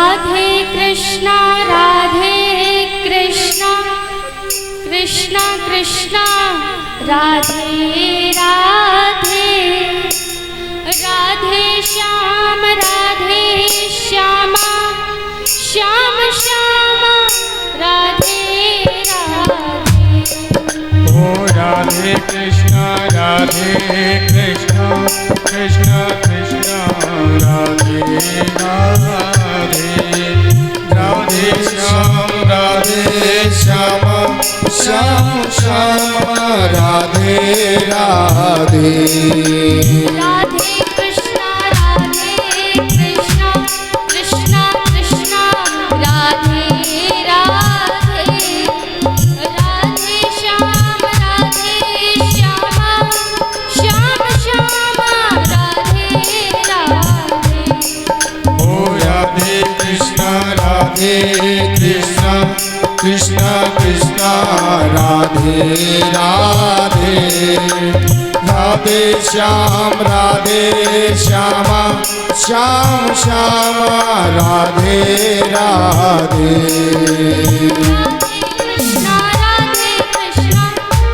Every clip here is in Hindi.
राधे कृष्णा कृष्णा कृष्णा राधे राधे, राधे श्यामा श्याम श्याम राधे राधे। ओ राधे कृष्णा कृष्णा कृष्णा राधे राधे, राधे श्याम श्याम श्याम राधे राधे। राधे कृष्णा कृष्णा कृष्णा राधे राधे, राधे श्याम श्याम श्याम राधे राधे। ओ राधे कृष्णा कृष्णा कृष्णा राधे राधे, राधे श्याम श्याम श्याम राधे राधे। कृष्णा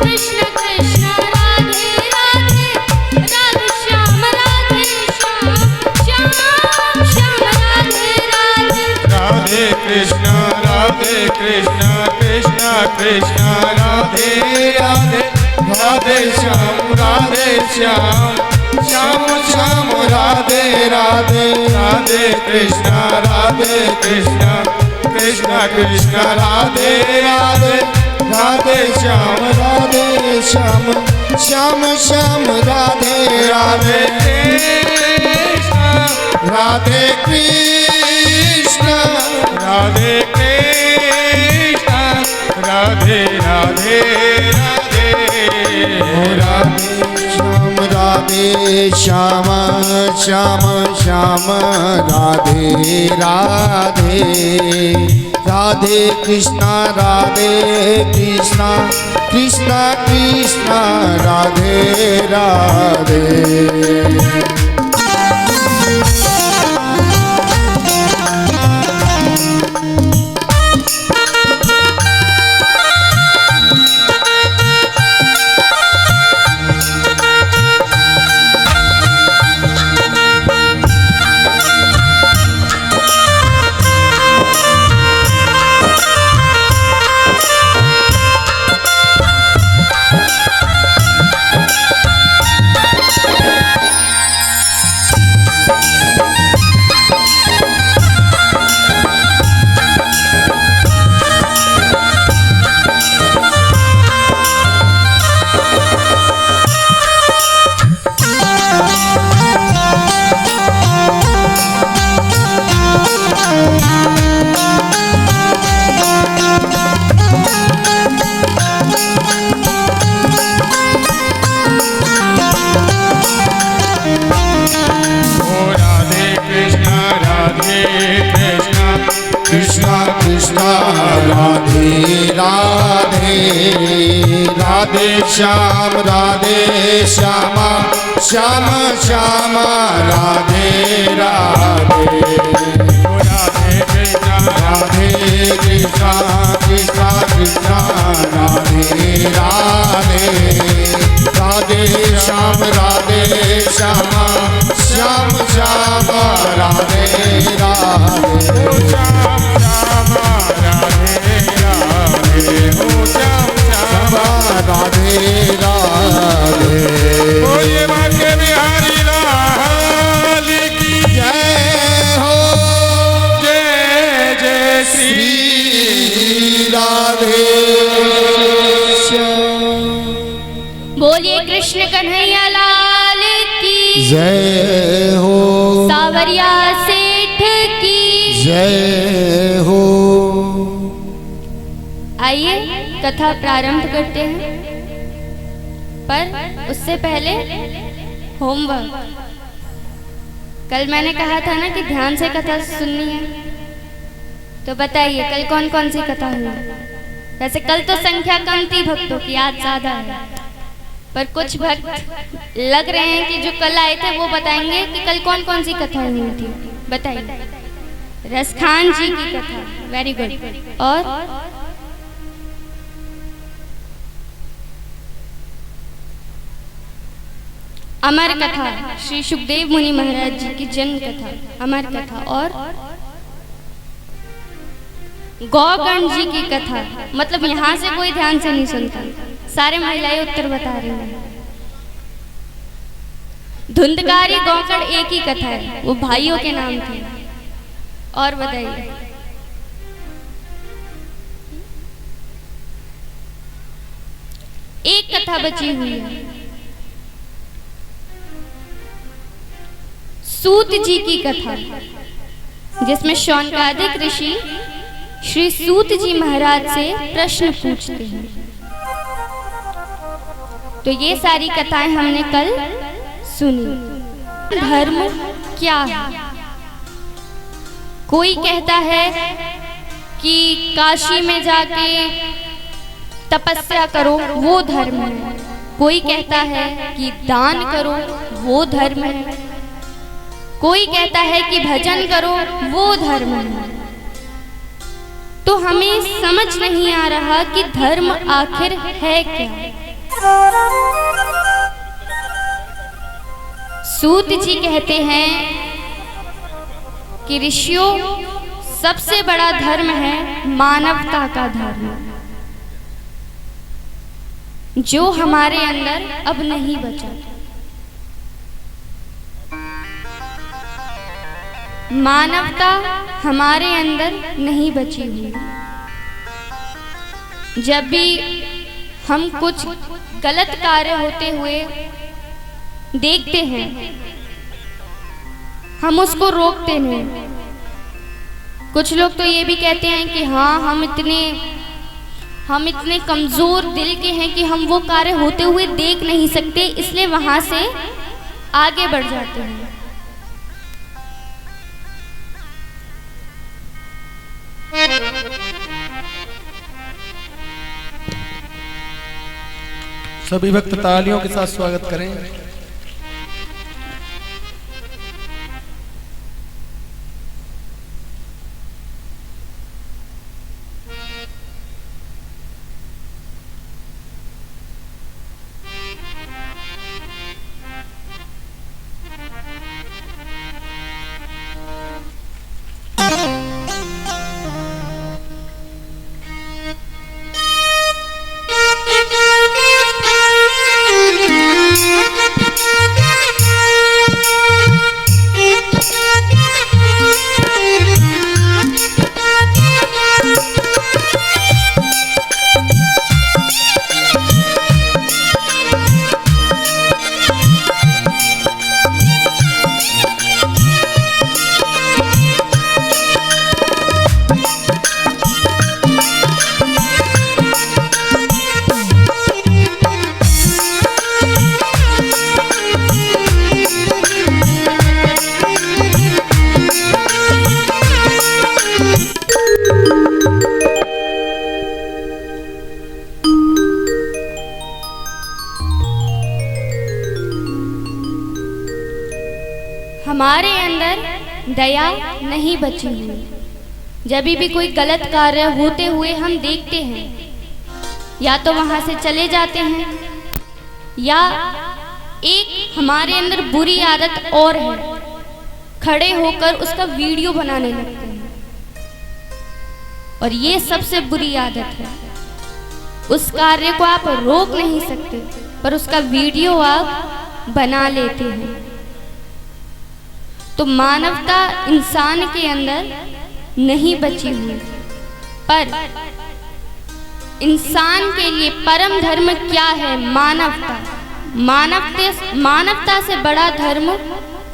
कृष्णा कृष्णा राधे राधे, राधे श्याम श्याम राधे राधे। राधे कृष्णा कृष्णा कृष्णा राधे राधे, राधे श्याम श्याम राधे राधे। राधे कृष्णा कृष्णा कृष्णा राधे राधे, राधे श्याम श्याम राधे राधे। राधे कृष्णा राधे राधे राधे, ओ राधे श्याम श्याम राधे राधे। राधे कृष्णा कृष्णा राधे राधे। राधे राधे, राधे श्याम श्याम श्याम राधे राधे। राधे कृष्णा कृष्णा राधे राधे, राधे श्याम श्याम श्याम राधे राधे। राधे राधे, बोलिए भाग्य बिहारी लाल की जय हो। जय जय श्री राधे बोलिए कृष्ण कन्हैया लाल की जय हो। सावरिया सेठ की जय हो। आइए कथा प्रारंभ करते हैं, पर उससे पहले होमवर्क। कल मैंने कहा था ना कि ध्यान से कथा सुननी है, तो बताइए कल कौन कौन सी कथा हुई। वैसे कल तो संख्या कम थी भक्तों की, आज ज्यादा है, पर कुछ भक्त लग रहे हैं कि जो कल आए थे वो बताएंगे कि कल कौन कौन सी कथा हुई थी। बताइए। रसखान जी की कथा। Very good. और अमर कथा, श्री सुखदेव मुनि महाराज जी की जन्म कथा, अमर कथा। और गौगण जी की कथा। मतलब यहाँ से कोई ध्यान से नहीं सुनता, सारे महिलाएं उत्तर बता रही हैं। धुंधकारी गौकड़ एक ही कथा है, वो भाइयों के नाम थे। और बताइए। एक कथा बची हुई है, सूत जी की कथा, जिसमें शौनकादिक ऋषि श्री सूत जी महाराज से प्रश्न पूछते हैं। तो ये सारी कथाएं हमने कल सुनी। धर्म क्या है? कोई कहता है कि काशी में जाके तपस्या करो, वो धर्म है। कोई कहता है कि दान करो, वो धर्म है। कोई कहता है कि भजन करो, वो धर्म है। तो हमें समझ नहीं आ रहा कि धर्म आखिर है क्या। सूत जी कहते हैं कि ऋषियों, सबसे बड़ा धर्म है मानवता का धर्म, जो हमारे अंदर अब नहीं बचा। मानवता हमारे अंदर नहीं बची हुई। जब भी हम कुछ गलत कार्य होते हुए देखते हैं, हम उसको रोकते नहीं। कुछ लोग तो ये भी कहते हैं कि हाँ, हम इतने कमजोर दिल के हैं कि हम वो कार्य होते हुए देख नहीं सकते, इसलिए वहां से आगे बढ़ जाते हैं। सभी भक्त तालियों के साथ स्वागत करें। हमारे अंदर दया नहीं बची हुई। जब भी कोई गलत कार्य होते हुए हम देखते हैं, या तो वहां से चले जाते हैं, या एक हमारे अंदर बुरी आदत और है, खड़े होकर उसका वीडियो बनाने लगते हैं। और ये सबसे बुरी आदत है। उस कार्य को आप रोक नहीं सकते, पर उसका वीडियो आप बना लेते हैं। तो मानवता इंसान के अंदर नहीं बची हुई। पर इंसान के लिए परम धर्म क्या है? मानवता। मानवता से बड़ा धर्म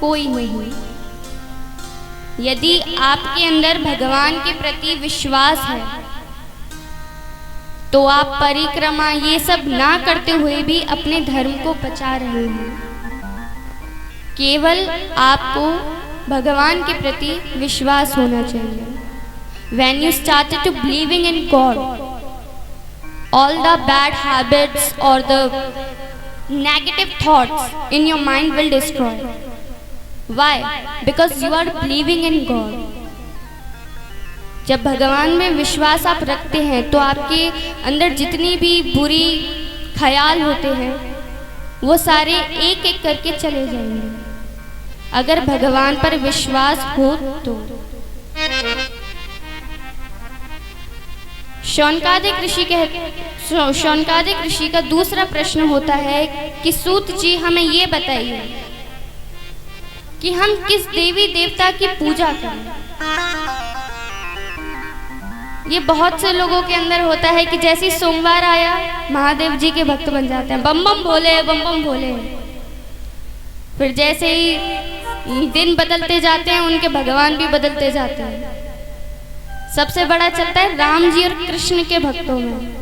कोई नहीं। यदि आपके अंदर भगवान के प्रति विश्वास है, तो आप परिक्रमा ये सब ना करते हुए भी अपने धर्म को बचा रहे हैं। केवल आपको भगवान के प्रति विश्वास होना चाहिए। When you started to believing in God, all the bad habits or the negative thoughts in your mind will destroy. Why? Because you are believing in God. जब भगवान में विश्वास आप रखते हैं तो आपके अंदर जितनी भी बुरी ख्याल होते हैं वो सारे एक एक करके चले जाएंगे, अगर भगवान पर विश्वास हो तो। शौनकादिक ऋषि का दूसरा प्रश्न होता है कि सूत जी हमें ये बताइए कि हम किस देवी देवता की पूजा करें। ये बहुत से लोगों के अंदर होता है कि जैसे ही सोमवार आया महादेव जी के भक्त बन जाते हैं, बम बम भोले बम बम भोले। फिर जैसे ही दिन बदलते जाते हैं उनके भगवान भी बदलते जाते हैं। सबसे बड़ा चलता है राम जी और कृष्ण के भक्तों में।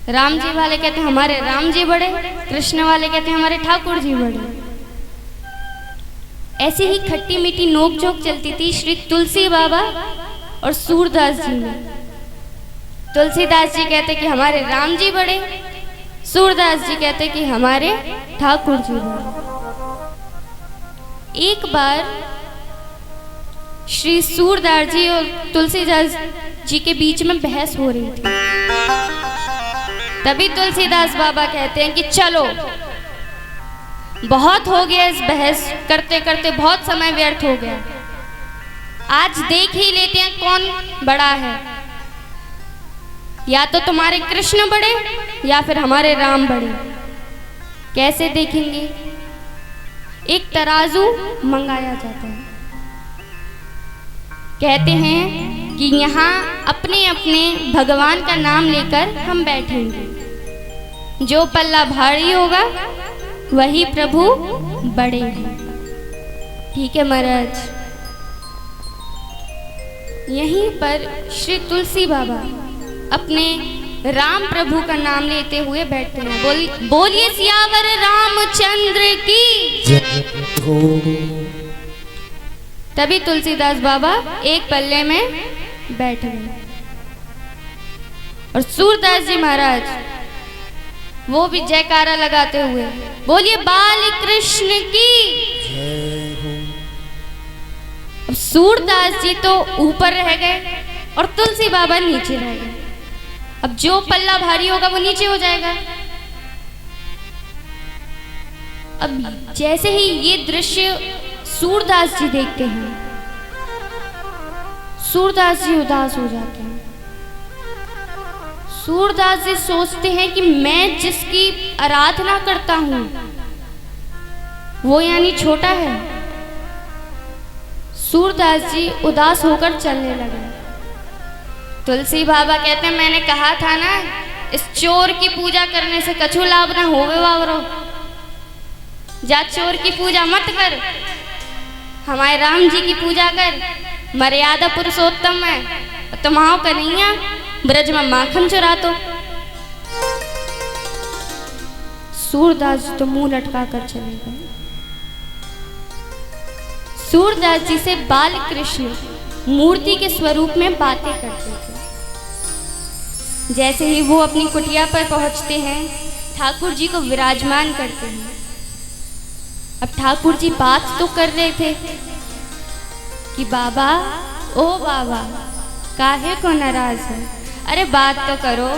राम जी वाले कहते हैं हमारे राम जी बड़े, कृष्ण वाले कहते हैं हमारे ठाकुर जी बड़े। ऐसी ही खट्टी मीठी नोक झोंक चलती थी श्री तुलसी बाबा और सूरदास जी में। तुलसीदास जी कहते कि हमारे राम जी बड़े, सूरदास जी कहते कि हमारे ठाकुर जी बड़े। एक बार श्री सूरदास जी और तुलसीदास जी के बीच में बहस हो रही थी। तभी तुलसीदास बाबा कहते हैं कि चलो बहुत हो गया, इस बहस करते करते बहुत समय व्यर्थ हो गया, आज देख ही लेते हैं कौन बड़ा है, या तो तुम्हारे कृष्ण बड़े या फिर हमारे राम बड़े। कैसे देखेंगे? एक तराजू मंगाया जाता है। कहते हैं कि यहाँ अपने अपने भगवान का नाम लेकर हम बैठेंगे, जो पल्ला भारी होगा वही प्रभु बड़े हैं। ठीक है महाराज। यहीं पर श्री तुलसी बाबा अपने राम प्रभु का नाम लेते हुए बैठते हैं। बोलिए सियावर रामचंद्र की। तभी तुलसीदास बाबा एक पल्ले में बैठ गए और सूरदास जी महाराज वो भी जयकारा लगाते हुए बोलिए बाल कृष्ण की। अब सूरदास जी तो ऊपर रह गए और तुलसी बाबा नीचे रह गए। अब जो पल्ला भारी होगा वो नीचे हो जाएगा। अब जैसे ही ये दृश्य सूरदास जी देखते हैं, सूरदास जी उदास हो जाते हैं। सूरदास जी सोचते हैं कि मैं जिसकी आराधना करता हूं वो यानी छोटा है। सूरदास जी उदास होकर चलने लगे। तुलसी बाबा कहते हैं मैंने कहा था ना, इस चोर की पूजा करने से कछु लाभ ना होवे वावरो। जा चोर की पूजा मत कर, हमारे राम जी की पूजा कर। मर्यादा पुरुषोत्तम है, तुम्हाओ कन्हैया ब्रज में माखन चुरा तो। सूरदास जी तो मुंह लटका कर चले गए। सूरदास जी से बाल कृष्ण मूर्ति के स्वरूप में बातें करते थे। जैसे ही वो अपनी कुटिया पर पहुंचते हैं, ठाकुर जी को विराजमान करते हैं। अब ठाकुर जी बात तो कर रहे थे कि बाबा, ओ बाबा, काहे को नाराज है? अरे बात तो करो।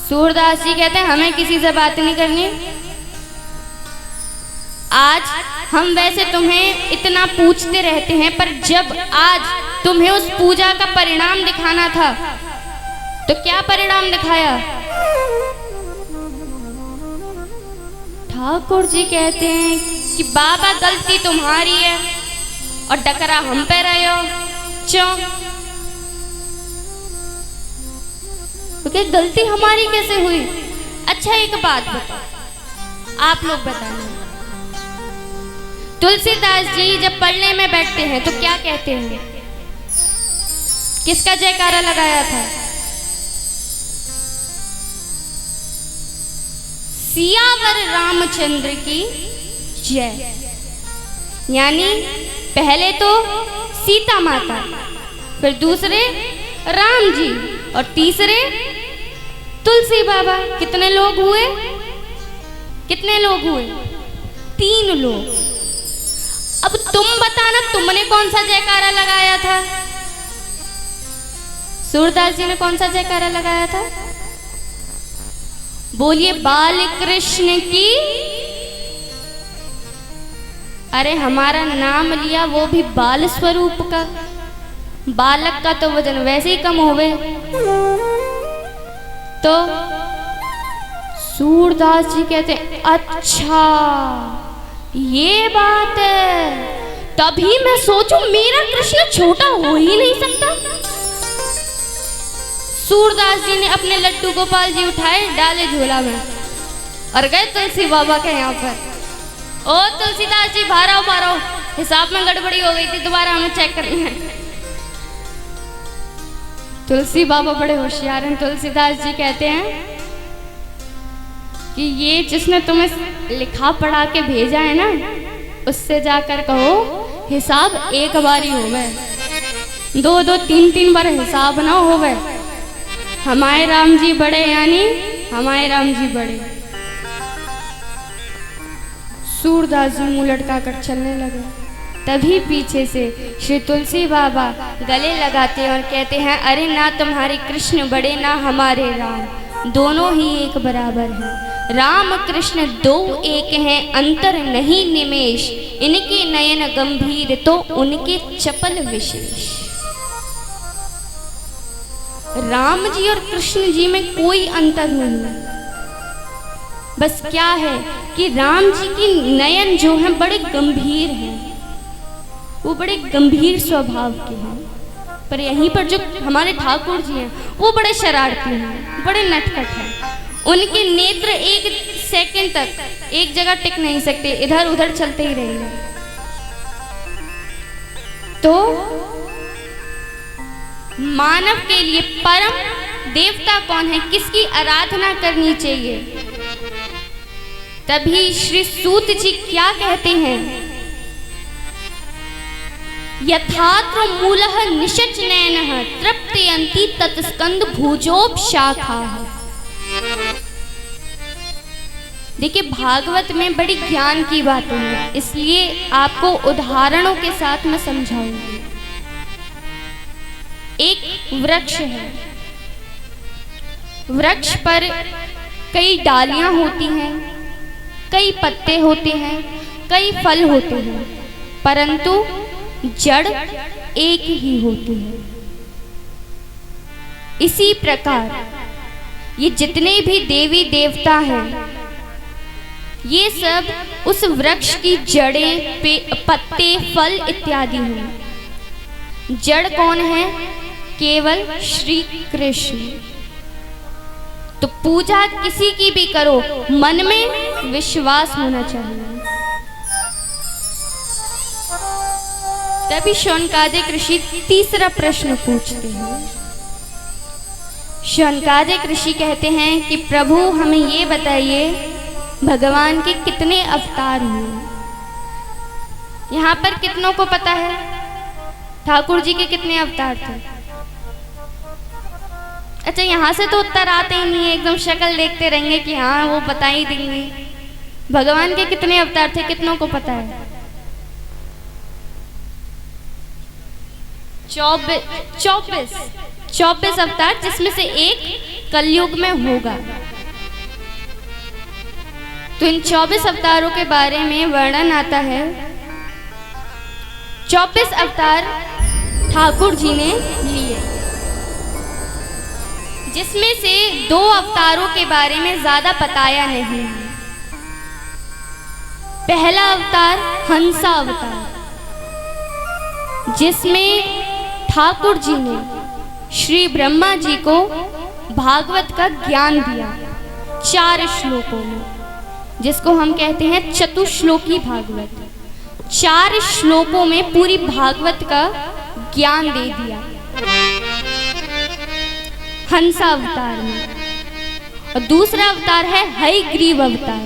सूरदास जी कहते हैं हमें किसी से बात नहीं करनी। आज हम वैसे तुम्हें इतना पूछते रहते हैं, पर जब आज तुम्हें उस पूजा का परिणाम दिखाना था तो क्या परिणाम दिखाया? ठाकुर जी कहते हैं कि बाबा गलती तुम्हारी है और डकरा हम पे रहे हो। क्यों? क्योंकि गलती हमारी कैसे हुई? अच्छा एक बात बताओ, आप लोग बताएं। तुलसीदास जी जब पढ़ने में बैठते हैं तो क्या कहते हैं? किसका जयकारा लगाया था? सियावर रामचंद्र की जय। यानी पहले तो सीता माता, फिर दूसरे राम जी और तीसरे तुलसी बाबा। कितने लोग हुए? कितने लोग हुए? 3 लोग। अब तुम बताना, तुमने कौन सा जयकारा लगाया था? सूरदास जी ने कौन सा जयकारा लगाया था? बोलिए बाल कृष्ण की। अरे हमारा नाम लिया वो भी बाल स्वरूप का, बालक का तो वजन वैसे ही कम होवे। तो सूरदास जी कहते हैं अच्छा ये बात है, तभी मैं सोचूं मेरा कृष्ण छोटा हो ही नहीं सकता। सूरदास जी ने अपने लड्डू गोपाल जी उठाए, डाले झोला में और गए तुलसी बाबा के यहाँ पर। ओ तुलसीदास जी बाहर आओ, हिसाब में गड़बड़ी हो गई थी, दोबारा हमें चेक करनी है। तुलसी बाबा बड़े होशियार हैं। तुलसीदास जी कहते हैं कि ये जिसने तुम्हें लिखा पढ़ा के भेजा है ना, उससे जाकर कहो हिसाब एक बार ही होवे, 2-2 3-3 बार हिसाब ना होवे। हमारे राम जी बड़े, यानी हमारे राम जी बड़े। सूरदास जी मुंह लटका कर चलने लगे। तभी पीछे से श्री तुलसी बाबा गले लगाते और कहते हैं अरे ना तुम्हारे कृष्ण बड़े ना हमारे राम, दोनों ही एक बराबर हैं। राम कृष्ण दो एक हैं, अंतर नहीं निमेष, इनके नयन गंभीर तो उनके चपल विशेष। राम जी और कृष्ण जी में कोई अंतर नहीं, बस क्या है कि राम जी की नयन जो है बड़े गंभीर हैं, वो बड़े गंभीर स्वभाव के हैं। पर यहीं पर जो हमारे ठाकुर जी हैं वो बड़े शरारती हैं, बड़े नटखट हैं। उनके नेत्र एक सेकंड तक एक जगह टिक नहीं सकते, इधर उधर चलते ही रहेंगे। तो मानव के लिए परम देवता कौन है, किसकी आराधना करनी चाहिए? तभी श्री सूत जी क्या कहते हैं, यथात्र मूलः निशच नयनः तृप्तयन्ति तत्स्कंद भुजोप शाखा। देखिए भागवत में बड़ी ज्ञान की बातें हैं, इसलिए आपको उदाहरणों के साथ मैं समझाऊंगी। एक वृक्ष है, वृक्ष पर कई डालियां होती हैं, कई पत्ते होते हैं, कई फल होते हैं, परंतु जड़ एक ही होती है। इसी प्रकार ये जितने भी देवी देवता हैं, ये सब उस वृक्ष की जड़ें, पत्ते, फल इत्यादि हैं। जड़ कौन है? केवल श्री कृष्ण। तो पूजा किसी की भी करो, मन में विश्वास होना चाहिए। तभी शौनकादिक ऋषि तीसरा प्रश्न पूछते हैं। शौनकादिक ऋषि कहते हैं कि प्रभु हमें ये बताइए भगवान के कितने अवतार हुए? यहाँ पर कितनों को पता है ठाकुर जी के कितने अवतार थे? अच्छा, यहाँ से तो उत्तर आते ही नहीं है, एकदम शक्ल देखते रहेंगे कि हाँ वो बता ही देंगे। भगवान के कितने अवतार थे, कितनों को पता है? 24 अवतार, जिसमें से एक कलयुग में होगा। तो इन 24 अवतारों के बारे में वर्णन आता है। 24 अवतार ठाकुर जी ने लिए, जिसमें से 2 अवतारों के बारे में ज्यादा बताया नहीं है। पहला अवतार हंसा अवतार, जिसमें ठाकुर जी ने श्री ब्रह्मा जी को भागवत का ज्ञान दिया 4 श्लोकों में, जिसको हम कहते हैं चतुश्लोकी भागवत। 4 श्लोकों में पूरी भागवत का ज्ञान दे दिया हंसा अवतार में। और दूसरा अवतार है हयग्रीव अवतार।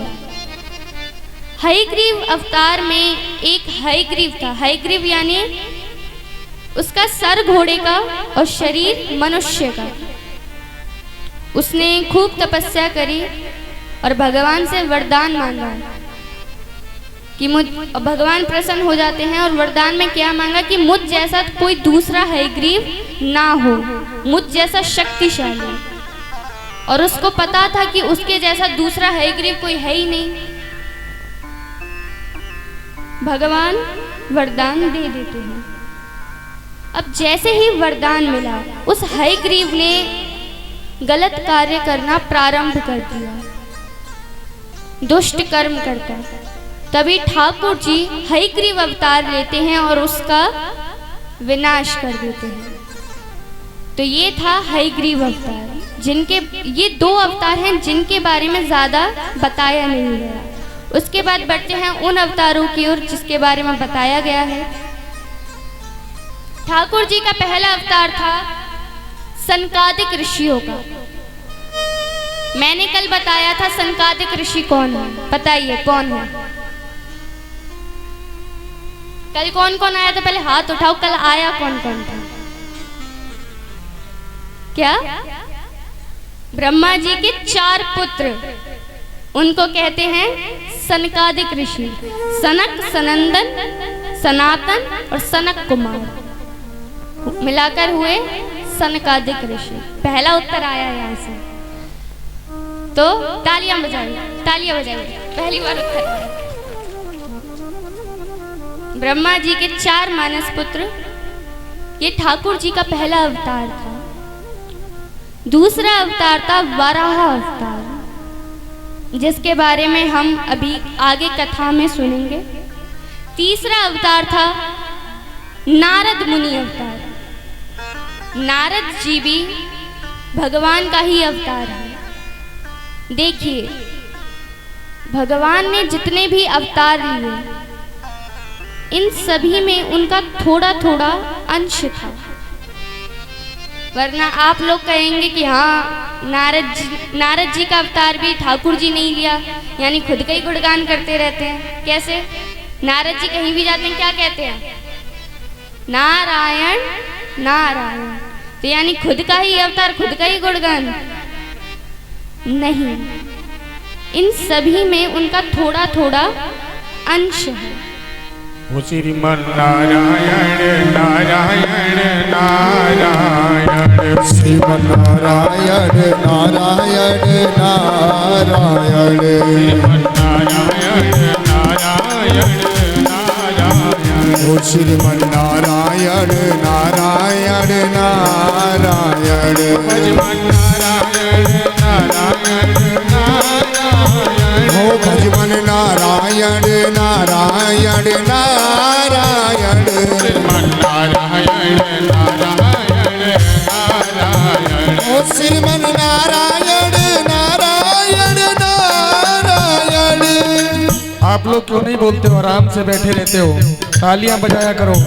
हयग्रीव अवतार में एक हयग्रीव था। हयग्रीव यानी उसका सर घोड़े का और शरीर मनुष्य का। उसने खूब तपस्या करी और भगवान से वरदान मांगा कि भगवान प्रसन्न हो जाते हैं। और वरदान में क्या मांगा कि मुझ जैसा कोई दूसरा हयग्रीव ना हो मुझ जैसा शक्तिशाली, और उसको पता था कि उसके जैसा दूसरा हयग्रीव कोई है ही नहीं। भगवान वरदान दे देते हैं। अब जैसे ही वरदान मिला, उस हयग्रीव ने गलत कार्य करना प्रारंभ कर दिया, दुष्ट कर्म करता। तभी ठाकुर जी हयग्रीव अवतार लेते हैं और उसका विनाश कर देते हैं। तो ये था हयग्रीव अवतार, जिनके ये 2 अवतार हैं जिनके बारे में ज़्यादा बताया नहीं गया। उसके बाद बढ़ते हैं उन अवतारों की ओर जिसके बारे में बताया गया है। ठाकुर जी का पहला अवतार था सनकादिक ऋषियों का। मैंने कल बताया था सनकादिक ऋषि कौन है, बताइए कौन है? कल कौन कौन आया था? पहले हाथ उठाओ, कल आया कौन कौन था? क्या? ब्रह्मा जी के 4 पुत्र, उनको कहते हैं सनकादिक ऋषि। सनक, सनंदन, सनातन और सनक कुमार मिलाकर हुए सनकादिक ऋषि। पहला उत्तर आया यहाँ से, तो तालियां बजाइए, तालियां बजाइए, पहली बार उत्तर आया। ब्रह्मा जी के 4 मानस पुत्र, ये ठाकुर जी का पहला अवतार था। दूसरा अवतार था वराह अवतार, जिसके बारे में हम अभी आगे कथा में सुनेंगे। तीसरा अवतार था नारद मुनि अवतार। नारद जी भी भगवान का ही अवतार है। देखिए, भगवान ने जितने भी अवतार लिए, इन सभी में उनका थोड़ा थोड़ा अंश था। वरना आप लोग कहेंगे कि हाँ, नारद जी का अवतार भी ठाकुर जी नहीं लिया, यानी खुद का ही गुणगान करते रहते हैं। कैसे? नारद जी कहीं भी जाते हैं क्या कहते हैं? नारायण नारायण। तो यानी खुद का ही अवतार, खुद का ही गुणगान नहीं, इन सभी में उनका थोड़ा थोड़ा अंश है। श्रीमन नारायण नारायण नारायण, श्रीमन नारायण नारायण नारायण, श्रीमन नारायण नारायण नारायण, ओ श्रीमन नारायण नारायण नारायण, भजमन नारायण नारायण नारायण, ओ भजमन नारायण नारायण नारायण, श्रीमन नारायण नारायण नारायण, ओ श्रीमन नारायण नारायण नारायण। आप लोग क्यों नहीं बोलते हो? आराम से बैठे रहते हो, तालियां बजाया करो।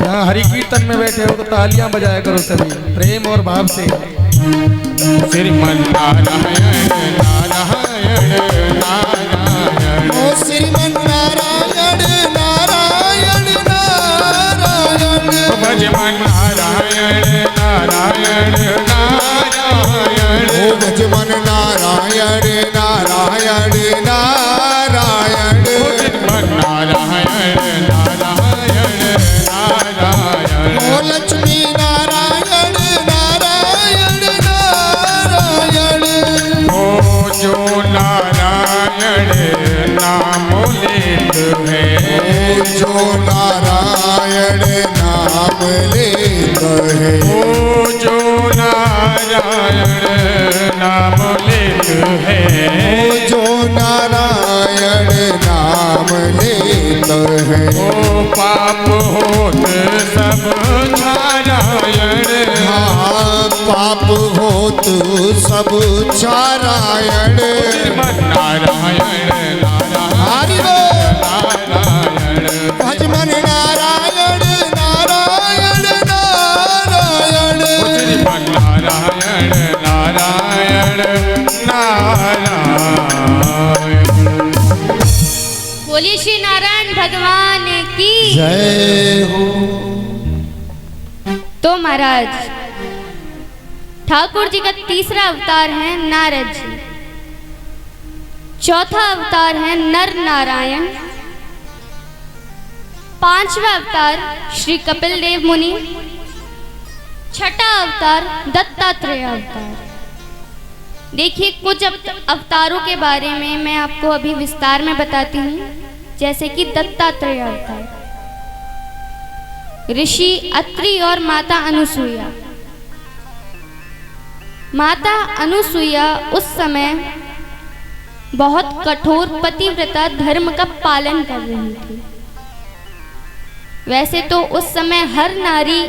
यहाँ हरि कीर्तन में बैठे हो तो तालियां बजाया करो सभी, प्रेम और भाव से। श्रीमन नारायण नारायण नारायण, ओ श्रीमन नारायण नारायण नारायण, भजमन नारायण नारायण नारायण, ओ भजमन नारायण नारायण नारायण, भजमन नारायण नारायण नारायण, ओ लक्ष्मी नारायण नारायण नारायण, ओ जो नारायण नाम लेत है, ओ जो नारायण नाम लेत है, ओ जो नारायण नाम लेत है, ओ जो नारायण नाम लेत है, ओ पाप होत सब नारायण, हाँ पाप होत सब नारायण, नारायण हरि नारायण, भजमन नारायण नारायण नारायण, श्रीमन नारायण नारायण नारायण। बोलिए श्री नारायण भगवान की जय हो। तो महाराज, ठाकुर जी का तीसरा अवतार है नारद जी, चौथा अवतार है नर नारायण, पांचवा अवतार श्री कपिल देव मुनि, छठा अवतार दत्तात्रेय अवतार। देखिए कुछ अवतारों के बारे में मैं आपको अभी विस्तार में बताती हूँ। जैसे कि दत्तात्रेय अवतार, ऋषि अत्रि और माता अनुसुईया। माता अनुसुईया उस समय बहुत कठोर पतिव्रता धर्म का पालन कर रही थी। वैसे तो उस समय हर नारी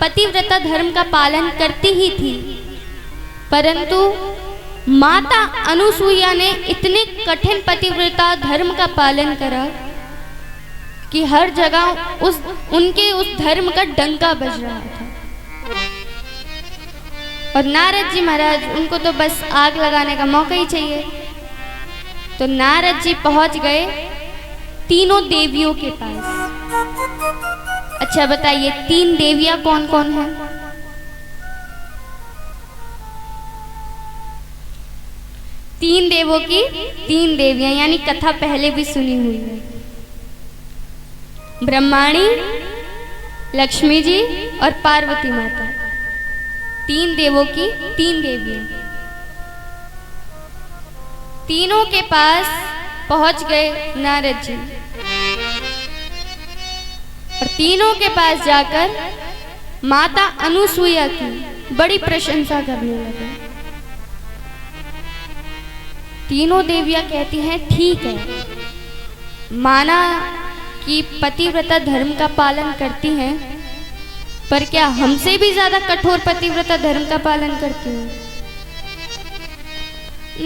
पतिव्रता धर्म का पालन करती ही थी, परंतु माता अनुसुईया ने इतने कठिन पतिव्रता धर्म का पालन करा कि हर जगह उनके उस धर्म का डंका बज रहा था। और नारद जी महाराज, उनको तो बस आग लगाने का मौका ही चाहिए। तो नारद जी पहुंच गए तीनों देवियों के पास। अच्छा बताइए, 3 देवियां कौन कौन हैं? तीन देवों की 3 देवियां, यानी कथा पहले भी सुनी हुई है। ब्रह्माणी, लक्ष्मी जी और पार्वती माता। 3 देवों की 3 देवियां। तीनों के पास पहुंच गए नारद जी और तीनों के पास जाकर माता अनुसुईया की बड़ी प्रशंसा करने लगे। तीनों देवियां कहती हैं, ठीक है, माना कि पतिव्रता धर्म का पालन करती हैं, पर क्या हमसे भी ज्यादा कठोर पतिव्रता धर्म का पालन करती हैं?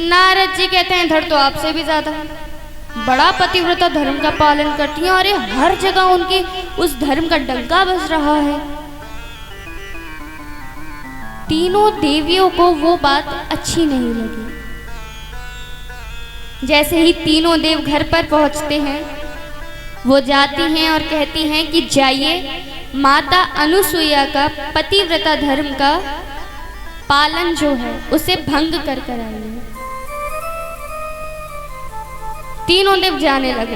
नारद जी कहते हैं, धड़ तो आपसे भी ज्यादा बड़ा पतिव्रता धर्म का पालन करती हैं, और हर जगह उनके उस धर्म का डंका बज रहा है। तीनों देवियों को वो बात अच्छी नहीं लगी। जैसे ही तीनों देव घर पर पहुंचते हैं, वो जाती हैं और कहती हैं कि जाइए माता अनुसुईया का पतिव्रता धर्म का पालन जो है उसे भंग कर आइए। तीनों देव जाने लगे।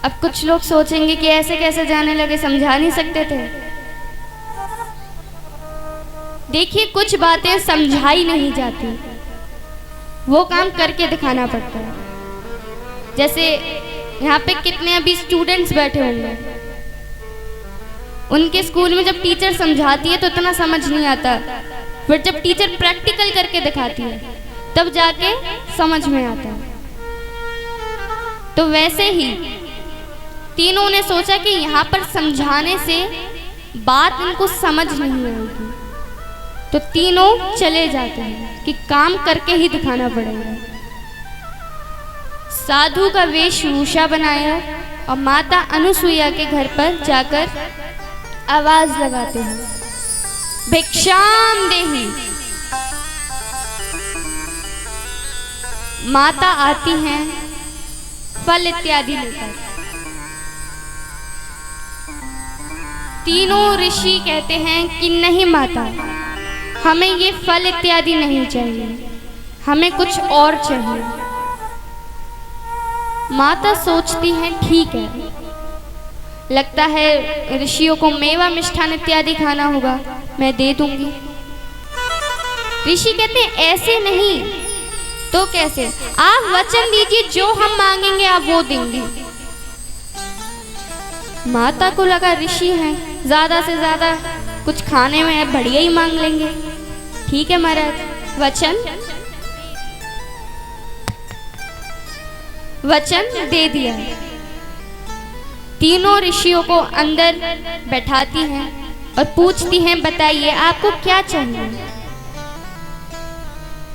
अब कुछ लोग सोचेंगे कि ऐसे कैसे जाने लगे, समझा नहीं सकते थे? देखिए, कुछ बातें समझाई नहीं जाती, वो काम करके दिखाना पड़ता है। जैसे यहाँ पे कितने अभी स्टूडेंट्स बैठे होंगे, उनके स्कूल में जब टीचर समझाती है तो इतना समझ नहीं आता, फिर जब टीचर प्रैक्टिकल करके दिखाती है तब जाके समझ में आता है। तो वैसे ही तीनों ने सोचा कि यहाँ पर समझाने से बात इनको समझ नहीं आएगी, तो तीनों चले जाते हैं कि काम करके ही दिखाना पड़ेगा। साधु का वेशभूषा बनाया और माता अनुसुईया के घर पर जाकर आवाज लगाते हैं, भिक्षाम देहि। माता आती हैं फल इत्यादि लेकर। तीनों ऋषि कहते हैं कि नहीं माता, हमें ये फल इत्यादि नहीं चाहिए, हमें कुछ और चाहिए। माता सोचती हैं, ठीक है, लगता है ऋषियों को मेवा मिष्ठान इत्यादि खाना होगा, मैं दे दूंगी। ऋषि कहते हैं, ऐसे नहीं तो कैसे? आप वचन दीजिए, जो हम मांगेंगे आप वो देंगे। माता को लगा ऋषि हैं, ज्यादा से ज्यादा कुछ खाने में बढ़िया ही मांग लेंगे। ठीक है महाराज, वचन दे दिया। तीनों ऋषियों को अंदर बैठाती हैं और पूछती हैं, बताइए आपको क्या चाहिए?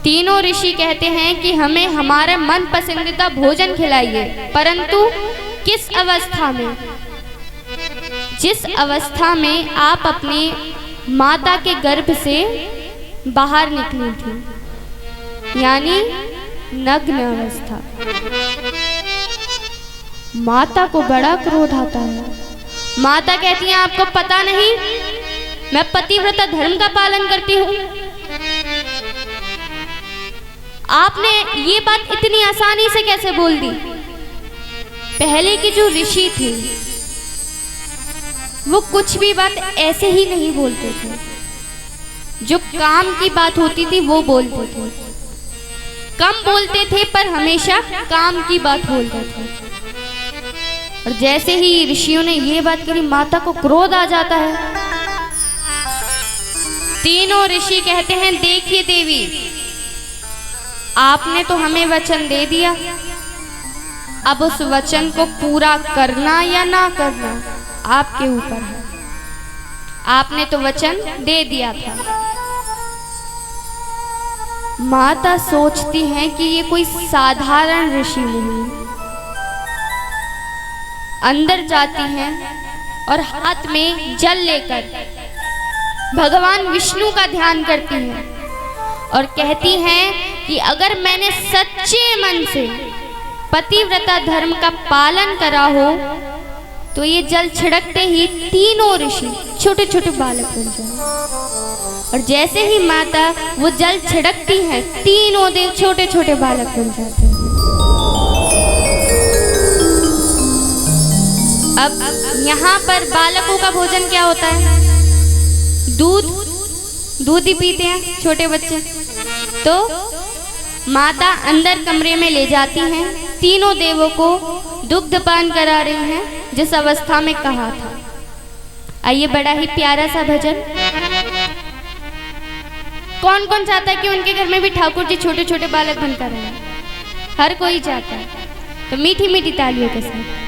तीनों ऋषि कहते हैं कि हमें हमारा मन पसंदीदा भोजन खिलाइए, परंतु किस अवस्था में? जिस अवस्था में आप अपनी माता के गर्भ से बाहर निकली थी, यानी नग्न अवस्था। माता को बड़ा क्रोध आता है। माता कहती है, आपको पता नहीं मैं पतिव्रता धर्म का पालन करती हूँ? आपने ये बात इतनी आसानी से कैसे बोल दी? पहले की जो ऋषि थे वो कुछ भी बात ऐसे ही नहीं बोलते थे, जो काम की बात होती थी वो बोलते थे। कम बोलते थे पर हमेशा काम की बात बोलते थे। और जैसे ही ऋषियों ने ये बात कही, माता को क्रोध आ जाता है। तीनों ऋषि कहते हैं, देखिए देवी, आपने तो हमें वचन दे दिया, अब उस वचन को पूरा करना या ना करना आपके ऊपर है। आपने तो वचन दे दिया था। माता सोचती हैं कि ये कोई साधारण ऋषि नहीं। अंदर जाती हैं और हाथ में जल लेकर भगवान विष्णु का ध्यान करती हैं और कहती हैं कि अगर मैंने सच्चे मन से पतिव्रता धर्म का पालन करा हो तो ये जल छिड़कते ही तीनों ऋषि छोटे छोटे बालक बन जाए। और जैसे ही माता वो जल छिड़कती है, तीनों देव छोटे छोटे बालक बन जाते हैं। अब यहाँ पर बालकों का भोजन क्या होता है? दूध ही पीते हैं छोटे बच्चे। तो माता अंदर कमरे में ले जाती हैं, तीनों देवों को दुग्धपान करा रही हैं, जिस अवस्था में कहा था। आइए, बड़ा ही प्यारा सा भजन। कौन कौन चाहता है कि उनके घर में भी ठाकुर जी छोटे छोटे बालक बनकर रहें? हर कोई चाहता है। तो मीठी मीठी तालियों के साथ।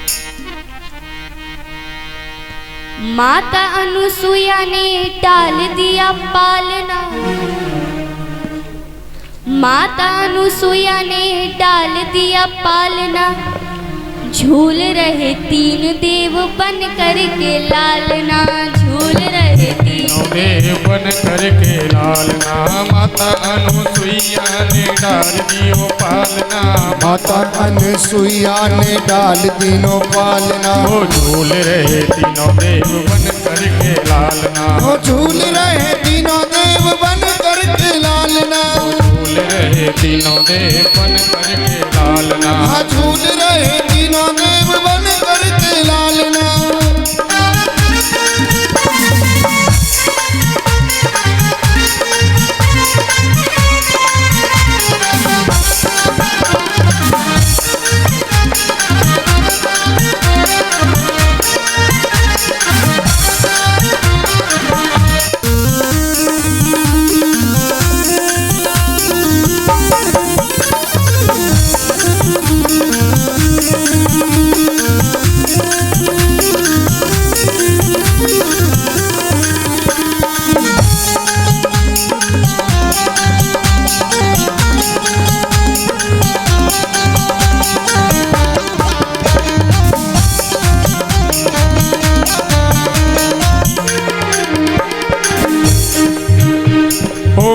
माता अनुसुईया ने टाल दिया पालना, माता अनुसुईया ने डाल दिया पालना, झूल रहे तीन देव बन करके लालना, झूल रहे तीनों देव बन करके लालना। माता अनुसुईया ने डाल दियो पालना, माता अनुसुईया ने डाल दिनो पालना। वो झूल रहे तीनों देव बन करके लालना, वो झूल रहे तीनों देव बन करके लालना, झूल रहे तीनों देव बन करके लालना। हाँ, झूल रहे तीनों देव बन करके लालना।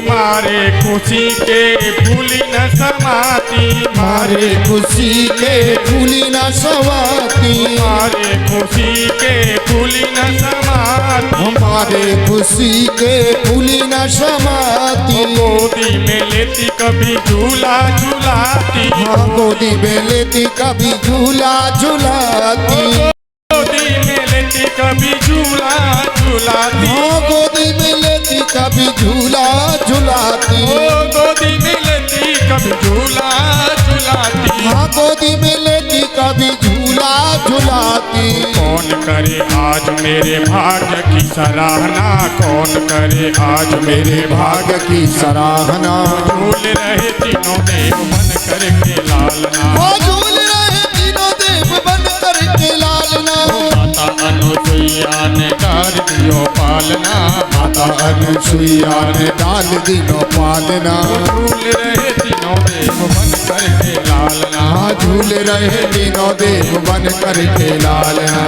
मारे खुशी के फूली न समाती, मारे खुशी के फूली न समाती, मारे खुशी के फूली न समाती, हमारे खुशी के फूली न समाती। गोदी में लेती कभी झूला झूलाती, हाँ, गोदी में लेती कभी झूला झूलाती, गोदी में लेती कभी झूला झूलाती, हाँ, गोदी में लेती कभी झूला झूलाती, गोदी में लेती कभी झूला झूलाती, हाँ, गोदी में लेती कभी झूला झूलाती। कौन करे आज मेरे भाग्य की सराहना, कौन करे आज मेरे भाग्य की सराहना। झूल रहे तीनों देव बन करके लालना, वो झूल रहे तीनों देव बन करके लालना। माता अनुसुईया ने डाल दियो पालना, माता अनुसुईया ने डाल दिनो पालना, झूल रहे तीनों देव बन करके लालना, हाँ, झूल रहे तीनों देव बन करके लालना।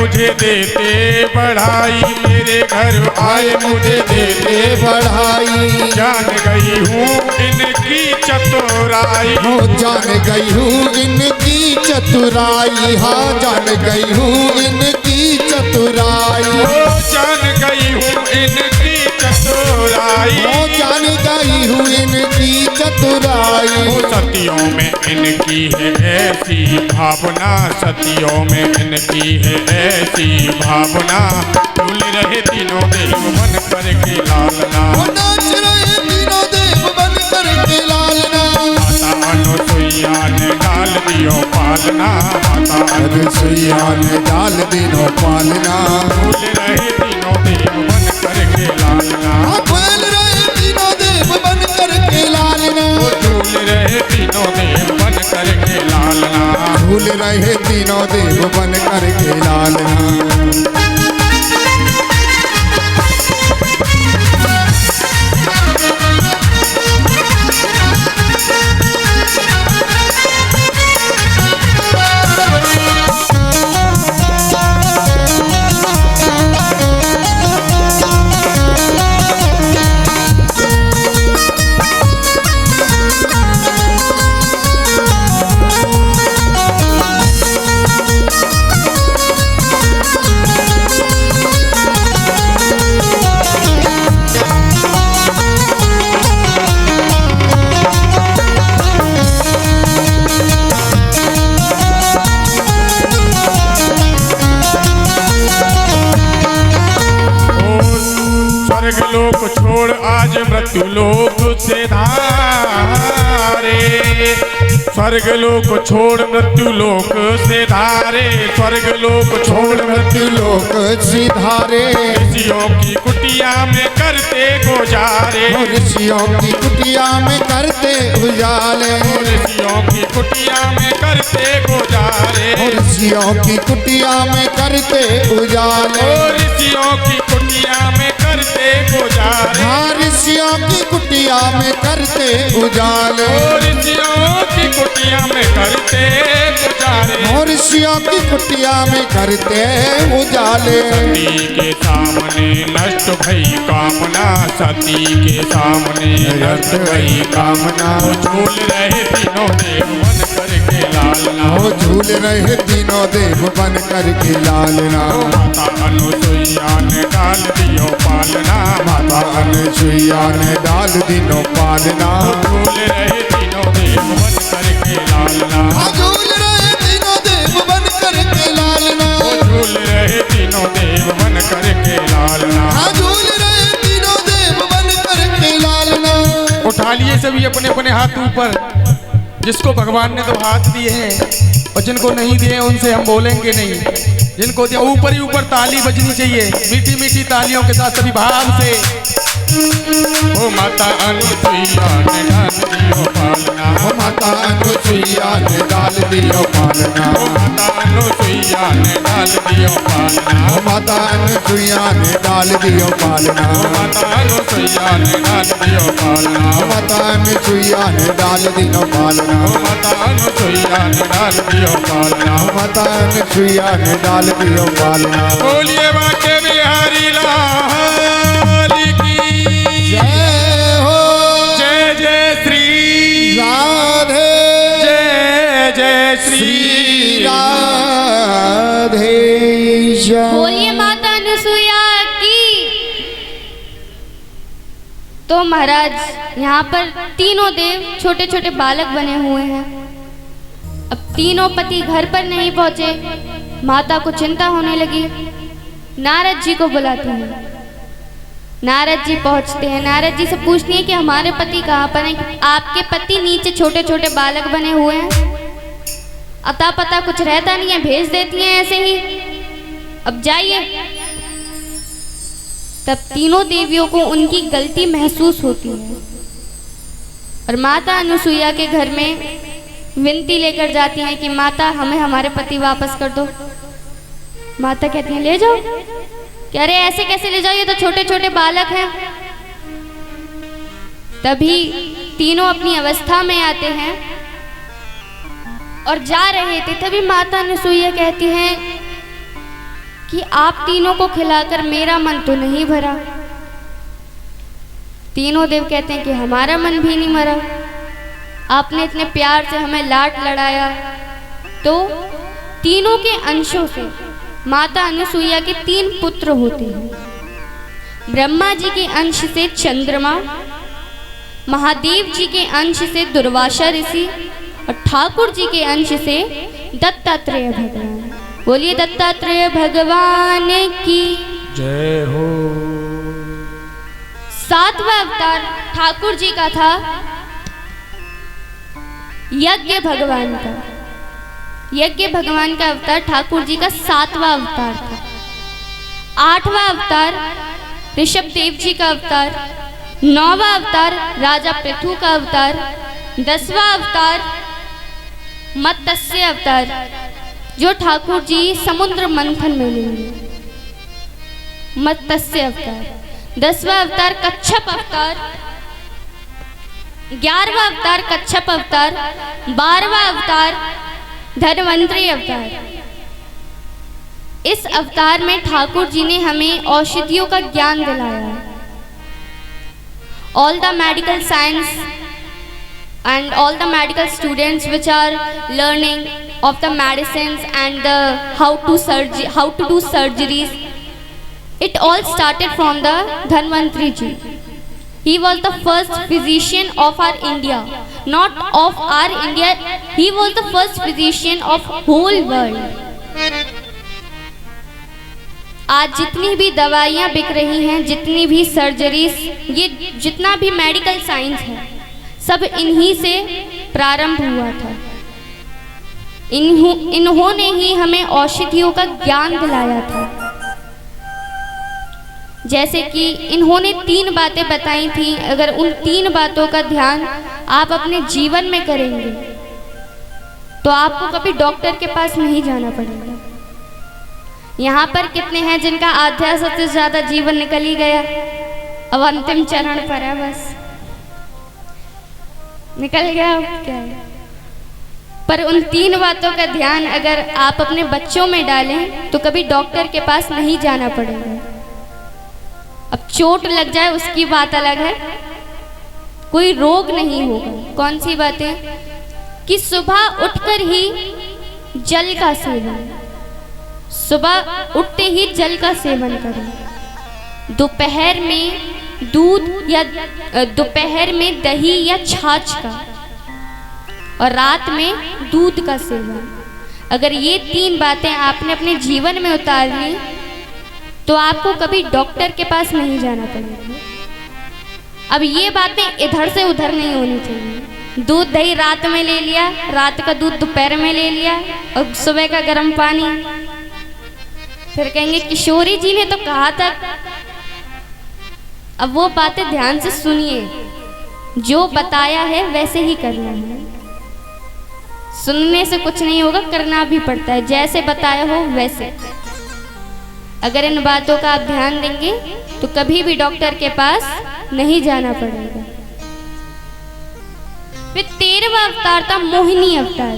मुझे देते बढ़ाई, मेरे घर आए मुझे देते बढ़ाई। जान गई हूँ इनकी चतुराई, हो जान गई हूँ इनकी चतुराई, हाँ जान गई हूँ इनकी चतुराई। ओ जान गई हूँ इनकी चतुराई, हो जान गई हूँ इनकी चतुराई। ओ सतियों में इनकी है ऐसी भावना, सतियों में इनकी है ऐसी भावना, झूल रहे तीनों देव बन करके लालना, वो नाच रहे तीनों देव बन करके लालना। माता अनुसुईया ने डाल दियो पालना, माता अनुसुईया ने डाल दिनो पालना। झूल रहे तीनों देव बन करके लालना, खेल रहे तीनों देव बन करके लालना। ओ झूल रहे तीनों देव बन करके लालना। झूल रहे तीनों देव बन करके लालना। लोक छोड़ आज मृत्यु लोक से धारे, स्वर्ग लोक छोड़ मृत्यु लोक से धारे, स्वर्ग लोक छोड़ मृत्यु लोक सिधारे। ऋषियों की कुटिया में करते गुजारे, ऋषियों की कुटिया में करते उजाले। ऋषियों की कुटिया में करते गुजारे, ऋषियों की कुटिया में करते उजाले। ऋषियों की कुटिया में करते गुजारे, हाँ ऋषियों की कुटिया में करते उजाले। ऋषियों की कुटिया में करते गुजारे, ऋषियों की कुटिया में करते उजाले। सती के सामने नष्ट भई कामना, सती के सामने नष्ट भई कामना, झूल रहे तीनों देव बन करके लालना, वो झूल रहे तीनों देव बन करके लालना। माता अनुसुईया ने डाल दियो पालना, माता अनुसुईया ने डाल दिनो पालना। झूल रहे तीनों देव बन करके लालना, झूल रहे तीनों देव बन करके लालना। झूल रहे तीनों देव बन करके लालना। झूल रहे तीनों देव बन करके लालना। उठा लिए सभी अपने अपने हाथ ऊपर, जिसको भगवान ने तो हाथ दिए हैं और जिनको नहीं दिए उनसे हम बोलेंगे नहीं। जिनको दिया ऊपर ही ऊपर ताली बजनी चाहिए, मीठी मीठी तालियों के साथ सभी भाव से। ओ माता अनुसुईया ने डाल दियो पालना, ओ माता अनुसुईया ने डाल दियो पालना। ओ माता अनुसुईया ने डाल दियो पालना, ओ माता अनुसुईया ने डाल दियो पालना। ओ माता अनुसुईया ने डाल दियो पालना, ओ माता अनुसुईया ने डाल दियो पालना। ओ माता अनुसुईया ने डाल दियो पालना, ओ माता अनुसुईया ने डाल दियो पालना। बोलिए बाके बिहारी लाल की जय हो, जय जय श्री राधे, जय जय श्री राधे। बोलिए माता अनुसुईया की। तो महाराज यहाँ पर तीनों देव छोटे छोटे बालक बने हुए हैं। अब तीनों पति घर पर नहीं पहुंचे, माता को चिंता होने लगी। नारद जी को बुलाते हैं। नारद जी पहुंचते हैं। नारद जी से पूछती है कि हमारे पति कहाँ पर हैं? आपके पति नीचे छोटे छोटे बालक बने हुए हैं, अता पता कुछ रहता नहीं है, भेज देती हैं ऐसे ही, अब जाइए। तब तीनों देवियों को उनकी गलती महसूस होती है और माता अनुसुईया के घर में विनती लेकर जाती हैं कि माता हमें हमारे पति वापस कर दो। माता कहती हैं ले जाओ। कह रहे ऐसे कैसे ले जाओ, ये तो छोटे छोटे बालक हैं। तभी तीनों अपनी अवस्था में आते हैं और जा रहे थे। तभी माता अनुसुईया कहती हैं कि आप तीनों को खिलाकर मेरा मन तो नहीं भरा। तीनों देव कहते हैं कि हमारा मन भी नहीं भरा। आपने इतने प्यार से हमें लाड लड़ाया। तो तीनों के अंशों से माता अनुसुईया के 3 पुत्र होते हैं। ब्रह्मा जी के अंश से चंद्रमा, महादेव जी के अंश से दुर्वासा ऋषि और ठाकुर जी के अंश से दत्तात्रेय भगवान। बोलिए दत्तात्रेय भगवान की जय हो। 7वां अवतार ठाकुर जी का था, यज्ञ भगवान का। यज्ञ भगवान का अवतार ठाकुर जी का 7वां अवतार था। 8वां अवतार ऋषभ देव जी का अवतार। 9वां अवतार राजा पृथु का अवतार। 10वां अवतार मत्स्य अवतार, जो ठाकुर जी समुद्र मंथन में लेंगे। मत्स्य अवतार। 10वां अवतार कच्छप अवतार। 11वां अवतार कच्छप अवतार। 12वां अवतार धन्वंतरी अवतार। इस अवतार में ठाकुर जी ने हमें औषधियों का ज्ञान दिलाया। All the medical science and all the medical students which are learning of the medicines and the how to do surgeries, it all started from the Dhanvantri ji. He was the first physician of our India, not of our India. He was the first physician of whole world. आज जितनी भी दवाइयाँ बिक रही हैं, जितनी भी सर्जरीज, ये जितना भी मेडिकल साइंस है, सब इन्हीं से प्रारंभ हुआ था। इन्होंने ही हमें औषधियों का ज्ञान दिलाया था। जैसे कि इन्होंने 3 बातें बताई थी। अगर उन 3 बातों का ध्यान आप अपने जीवन में करेंगे तो आपको कभी डॉक्टर के पास नहीं जाना पड़ेगा। यहाँ पर कितने हैं जिनका आधा सबसे ज्यादा जीवन निकल ही गया, अब अंतिम चरण पर है, बस निकल गया, अब क्या है। पर उन 3 बातों का ध्यान अगर आप अपने बच्चों में डालें तो कभी डॉक्टर के पास नहीं जाना पड़ेगा। अब चोट लग जाए उसकी बात अलग है, कोई रोग नहीं होगा। कौन सी बातें? कि सुबह उठकर ही जल का सेवन, सुबह उठते ही जल का सेवन करें। दोपहर में दूध या दोपहर में दही या छाछ का, और रात में दूध का सेवन। अगर ये 3 बातें आपने अपने जीवन में उतार ली तो आपको कभी डॉक्टर के पास नहीं जाना पड़ेगा। अब ये बातें इधर से उधर नहीं होनी चाहिए। दूध दही रात में ले लिया, रात का दूध दोपहर में ले लिया और सुबह का गर्म पानी। फिर कहेंगे किशोरी जी ने तो कहा था। अब वो बातें ध्यान से सुनिए, जो बताया है वैसे ही करना है। सुनने से कुछ नहीं होगा, करना भी पड़ता है। जैसे बताया हो वैसे। अगर इन बातों का आप ध्यान देंगे तो कभी भी डॉक्टर के पास नहीं जाना पड़ेगा। फिर 13वां अवतार था मोहिनी अवतार।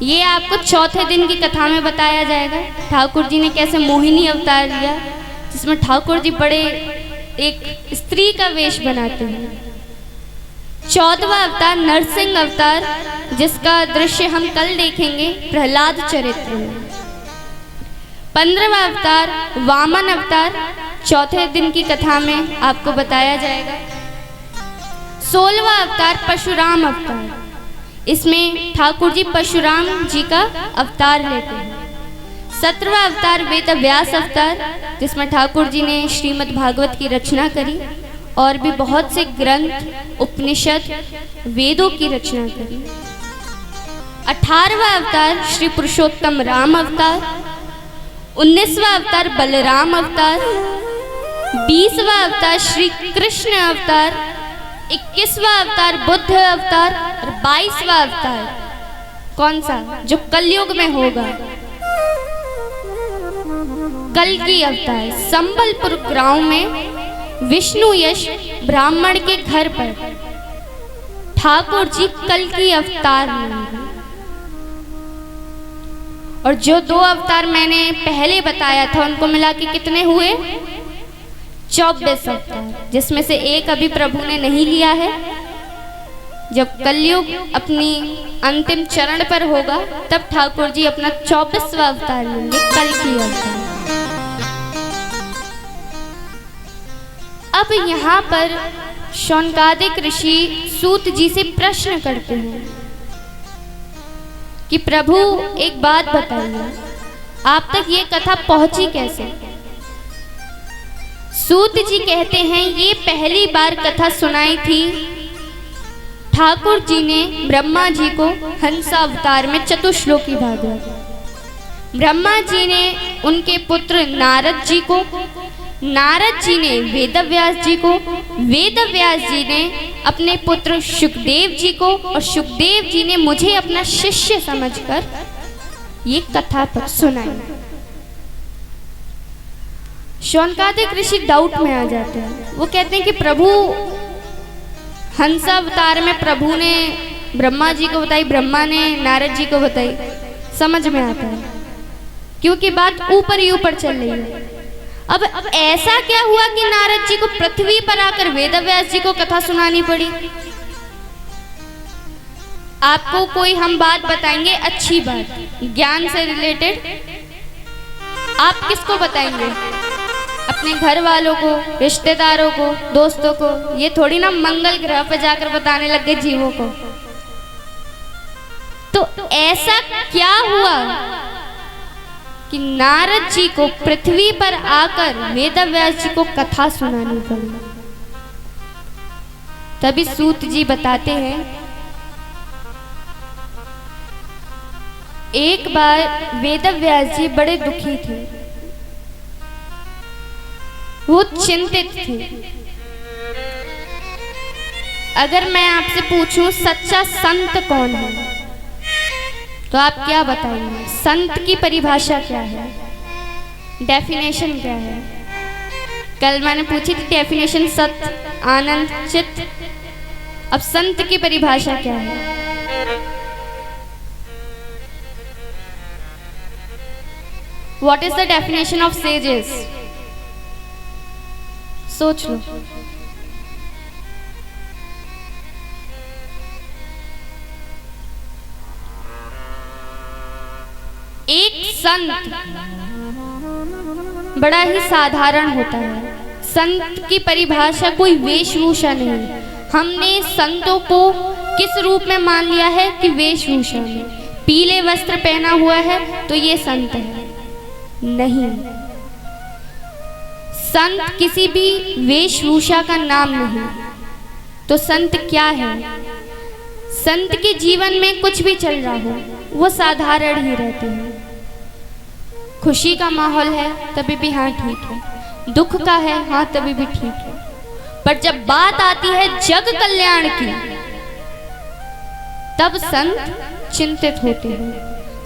ये आपको चौथे दिन की कथा में बताया जाएगा, ठाकुर जी ने कैसे मोहिनी अवतार लिया, जिसमें ठाकुर जी बड़े एक स्त्री का वेश बनाते हैं। 14वां अवतार नरसिंह अवतार, जिसका दृश्य हम कल देखेंगे प्रहलाद चरित्र में। 15वां अवतार वामन अवतार, चौथे दिन की कथा में आपको बताया जाएगा। 16वां अवतार परशुराम अवतार, इसमें ठाकुर जी परशुराम जी का अवतार लेते हैं। 17वां अवतार वेद व्यास अवतार, जिसमें ठाकुर जी ने श्रीमद् भागवत की रचना करी और भी बहुत से ग्रंथ, उपनिषद, वेदों की रचना करी। 18वां अवतार श्री पुरुषोत्तम राम अवतार। 19वां अवतार बलराम अवतार। 20वां अवतार श्री कृष्ण अवतार। 21वां अवतार बुद्ध अवतार और 22वां अवतार कौन सा, जो कलयुग में होगा, कल्कि अवतार। संबलपुर गांव में विष्णु यश ब्राह्मण के घर पर ठाकुर जी कल्कि अवतार लेंगे। और जो 2 अवतार मैंने पहले बताया था उनको मिला के कितने हुए? 24 अवतार, जिसमें से एक अभी प्रभु ने नहीं लिया है। जब कलयुग अपनी अंतिम चरण पर होगा तब ठाकुर जी अपना 24वां अवतार लेंगे, कल की अवतार। अब यहाँ पर शौनकादिक ऋषि सूत जी से प्रश्न करते हैं कि प्रभु एक बात बताइए, आप तक ये कथा पहुंची कैसे? सूत जी कहते हैं ये पहली बार कथा सुनाई थी ठाकुर जी ने ब्रह्मा जी को हंस अवतार में चतुश्लोकी भागवत। ब्रह्मा जी ने उनके पुत्र नारद जी को, नारद जी ने वेदव्यास जी को, वेदव्यास जी ने अपने पुत्र शुकदेव जी को, और शुकदेव जी ने मुझे अपना शिष्य समझकर ये कथा पर सुनाई। शौनकादिक ऋषि डाउट में आ जाते हैं। वो कहते हैं कि प्रभु हंस अवतार में प्रभु ने ब्रह्मा जी को बताई, ब्रह्मा ने नारद जी को बताई। समझ में आता है क्योंकि बात ऊपर ही ऊपर चल रही है। अब ऐसा क्या हुआ कि नारद जी को पृथ्वी पर आकर वेदव्यास जी को कथा सुनानी पड़ी? आपको कोई हम बात बताएंगे, अच्छी बात, ज्ञान से रिलेटेड, आप किसको बताएंगे? अपने घर वालों को, रिश्तेदारों को, दोस्तों को। ये थोड़ी ना मंगल ग्रह पर जाकर बताने लग गए जीवों को। तो ऐसा क्या हुआ कि नारद जी को पृथ्वी पर आकर वेदव्यास जी को कथा सुनानी पड़ी? तभी सूत जी बताते हैं, एक बार वेदव्यास जी बड़े दुखी थे, वो चिंतित थे। अगर मैं आपसे पूछूं सच्चा संत कौन है तो आप क्या बताएंगे? संत की परिभाषा क्या है? डेफिनेशन क्या है? कल मैंने पूछी थी डेफिनेशन सत्य, आनंद, चित्त। अब संत की परिभाषा क्या है? What is the definition of sages? सोच लो। एक संत बड़ा ही साधारण होता है। संत की परिभाषा कोई वेशभूषा नहीं। हमने संतों को किस रूप में मान लिया है कि वेशभूषा में, पीले वस्त्र पहना हुआ है तो ये संत है। नहीं, संत किसी भी वेशभूषा का नाम नहीं। तो संत क्या है? संत के जीवन में कुछ भी चल रहा हो वो साधारण ही रहते हैं। खुशी का माहौल है तभी भी हाँ ठीक है, दुख का है हाँ तभी भी ठीक है, पर जब बात आती है जग कल्याण की तब संत चिंतित होते हैं।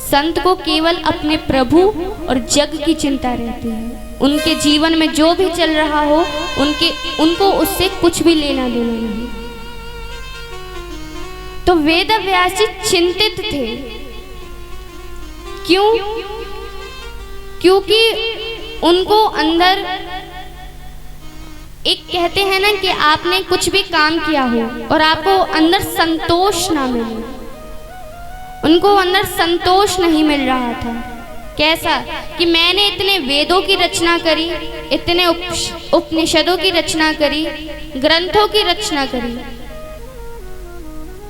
संत को केवल अपने प्रभु और जग की चिंता रहती है। उनके जीवन में जो भी चल रहा हो उनको उससे कुछ भी लेना देना नहीं। तो वेदव्यास जी चिंतित थे। क्यों? क्योंकि उनको अंदर एक कहते हैं ना कि आपने कुछ भी काम किया हो और आपको अंदर संतोष ना मिले, उनको अंदर संतोष नहीं मिल रहा था। कैसा कि मैंने इतने वेदों की रचना करी, इतने उपनिषदों की रचना करी, ग्रंथों की रचना करी,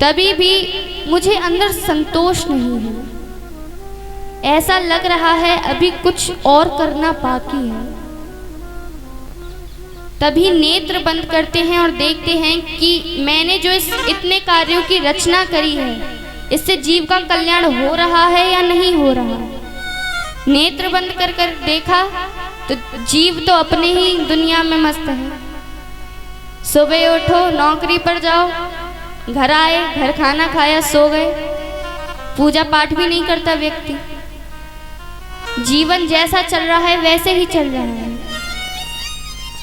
तभी भी मुझे अंदर संतोष नहीं है। ऐसा लग रहा है अभी कुछ और करना बाकी है। तभी नेत्र बंद करते हैं और देखते हैं कि मैंने जो इतने कार्यों की रचना करी है इससे जीव का कल्याण हो रहा है या नहीं हो रहा। नेत्र बंद कर कर देखा तो जीव तो अपने ही दुनिया में मस्त है। सुबह उठो, नौकरी पर जाओ, घर आए, घर खाना खाया, सो गए, पूजा पाठ भी नहीं करता व्यक्ति। जीवन जैसा चल रहा है वैसे ही चल रहा है,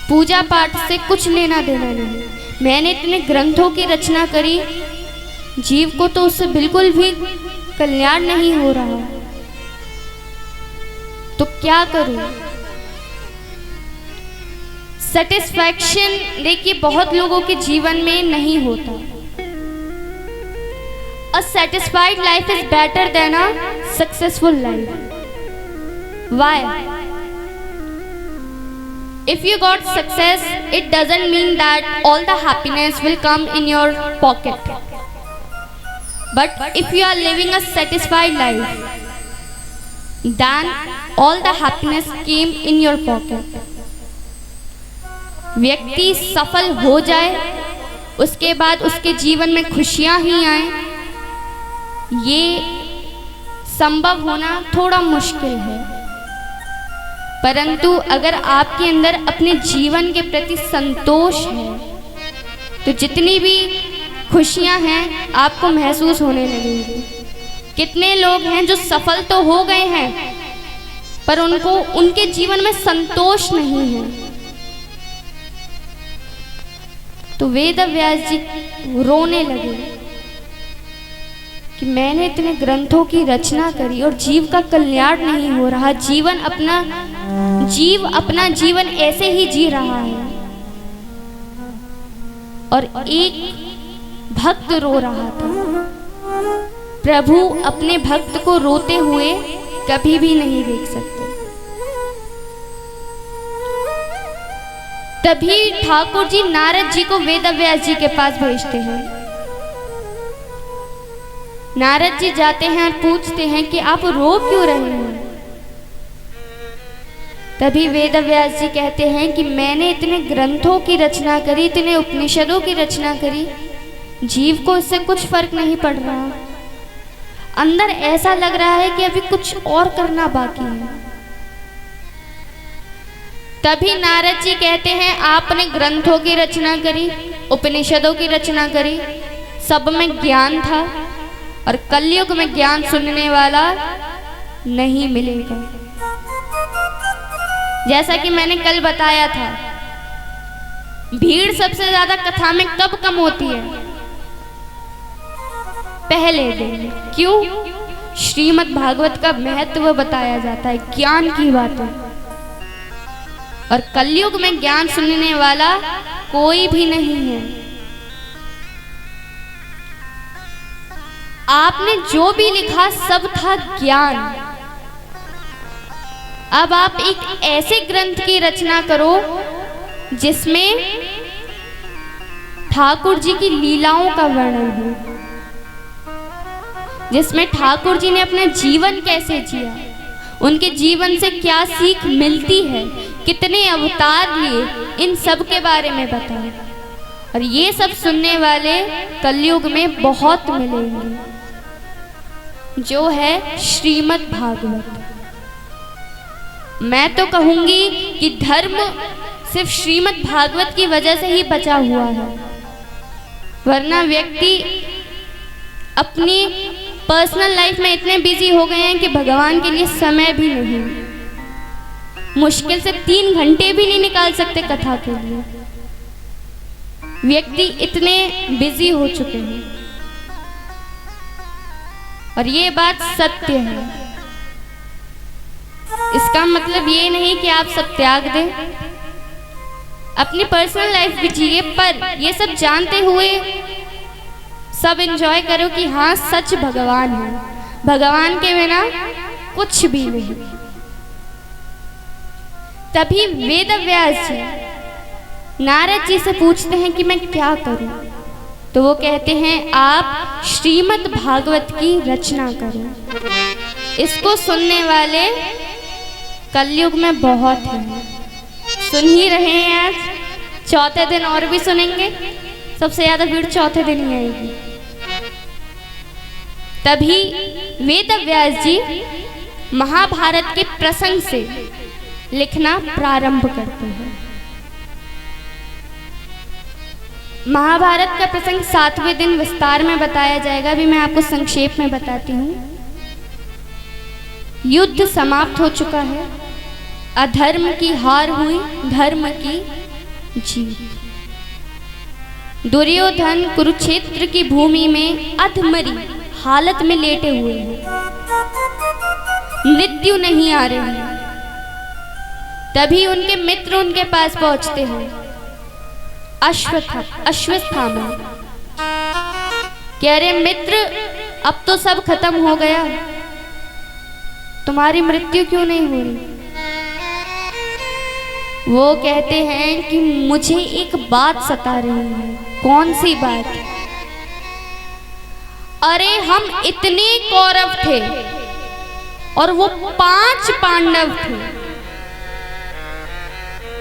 पूजा पाठ से कुछ लेना देना नहीं। मैंने इतने ग्रंथों की रचना करी, जीव को तो उससे बिल्कुल भी कल्याण नहीं हो रहा। तो क्या करूं? सेटिस्फैक्शन देखिए बहुत लोगों के जीवन में नहीं होता। A satisfied life is better than a successful life. Why? If you got success, it doesn't mean that all the happiness will come in your pocket. But if you are living a satisfied life, then all the happiness came in your pocket. व्यक्ति सफल हो जाए, उसके बाद उसके जीवन में खुशियां ही आए, ये संभव होना थोड़ा मुश्किल है। परंतु अगर आपके अंदर अपने जीवन के प्रति संतोष है तो जितनी भी खुशियां हैं आपको महसूस होने लगेंगी। कितने लोग हैं जो सफल तो हो गए हैं पर उनको उनके जीवन में संतोष नहीं है। तो वेद व्यास जी रोने लगे कि मैंने इतने ग्रंथों की रचना करी और जीव का कल्याण नहीं हो रहा। जीव अपना जीवन ऐसे ही जी रहा है। और एक भक्त रो रहा था। प्रभु अपने भक्त को रोते हुए कभी भी नहीं देख सकते। तभी ठाकुर जी नारद जी को वेद व्यास जी के पास भेजते हैं। नारद जी जाते हैं और पूछते हैं कि आप रो क्यों रहे हैं? तभी वेद व्यास जी कहते हैं कि मैंने इतने ग्रंथों की रचना करी, इतने उपनिषदों की रचना करी, जीव को इससे कुछ फर्क नहीं पड़ रहा। अंदर ऐसा लग रहा है कि अभी कुछ और करना बाकी है। तभी नारद जी कहते हैं आपने ग्रंथों की रचना करी, उपनिषदों की रचना करी, सब में ज्ञान था और कलयुग में ज्ञान सुनने वाला नहीं मिलेगा। जैसा कि मैंने कल बताया था, भीड़ सबसे ज्यादा कथा में कब कम होती है? पहले दिन। क्यों? श्रीमद् भागवत का महत्व बताया जाता है, ज्ञान की बातें। और कलयुग में ज्ञान सुनने वाला कोई भी नहीं है। आपने जो भी लिखा सब था ज्ञान। अब आप एक ऐसे ग्रंथ की रचना करो जिसमें ठाकुर जी की लीलाओं का वर्णन हो, जिसमें ठाकुर जी ने अपना जीवन कैसे जिया, उनके जीवन से क्या सीख मिलती है, कितने अवतार लिए, इन सब के बारे में बताओ। और ये सब सुनने वाले कलयुग में बहुत मिलेंगे, जो है श्रीमद् भागवत। मैं तो कहूंगी कि धर्म सिर्फ श्रीमद् भागवत की वजह से ही बचा हुआ है, वरना व्यक्ति अपनी पर्सनल लाइफ में इतने बिजी हो गए हैं कि भगवान के लिए समय भी नहीं, मुश्किल से 3 घंटे भी नहीं निकाल सकते कथा के लिए। व्यक्ति इतने बिजी हो चुके हैं और ये बात सत्य है। इसका मतलब ये नहीं कि आप सब त्याग दें, अपनी पर्सनल लाइफ भी जिए, पर ये सब जानते हुए सब एंजॉय करो कि हाँ सच भगवान है, भगवान के बिना कुछ भी नहीं। तभी वेद व्यास जी नारद जी से पूछते हैं कि मैं क्या करूं? तो वो कहते हैं आप श्रीमद् भागवत की रचना करो। इसको सुनने वाले कलयुग में बहुत हैं, सुन ही रहे हैं। आज चौथे दिन और भी सुनेंगे, सबसे ज्यादा भीड़ चौथे दिन ही आएगी। तभी वेद व्यास जी महाभारत के प्रसंग से लिखना प्रारंभ करते हैं। महाभारत का प्रसंग 7वें दिन विस्तार में बताया जाएगा, अभी मैं आपको संक्षेप में बताती हूँ। युद्ध समाप्त हो चुका है, अधर्म की हार हुई, धर्म की जीत। दुर्योधन कुरुक्षेत्र की भूमि में अधमरी हालत में लेटे हुए हैं, मृत्यु नहीं आ रही है। तभी उनके मित्र उनके पास पहुंचते हैं, अश्वत्थामा, कह रहे मित्र अब तो सब खत्म हो गया, तुम्हारी मृत्यु क्यों नहीं हो रही? वो कहते हैं कि मुझे एक बात सता रही है। कौन सी बात? अरे हम इतने कौरव थे और वो 5 पांडव थे,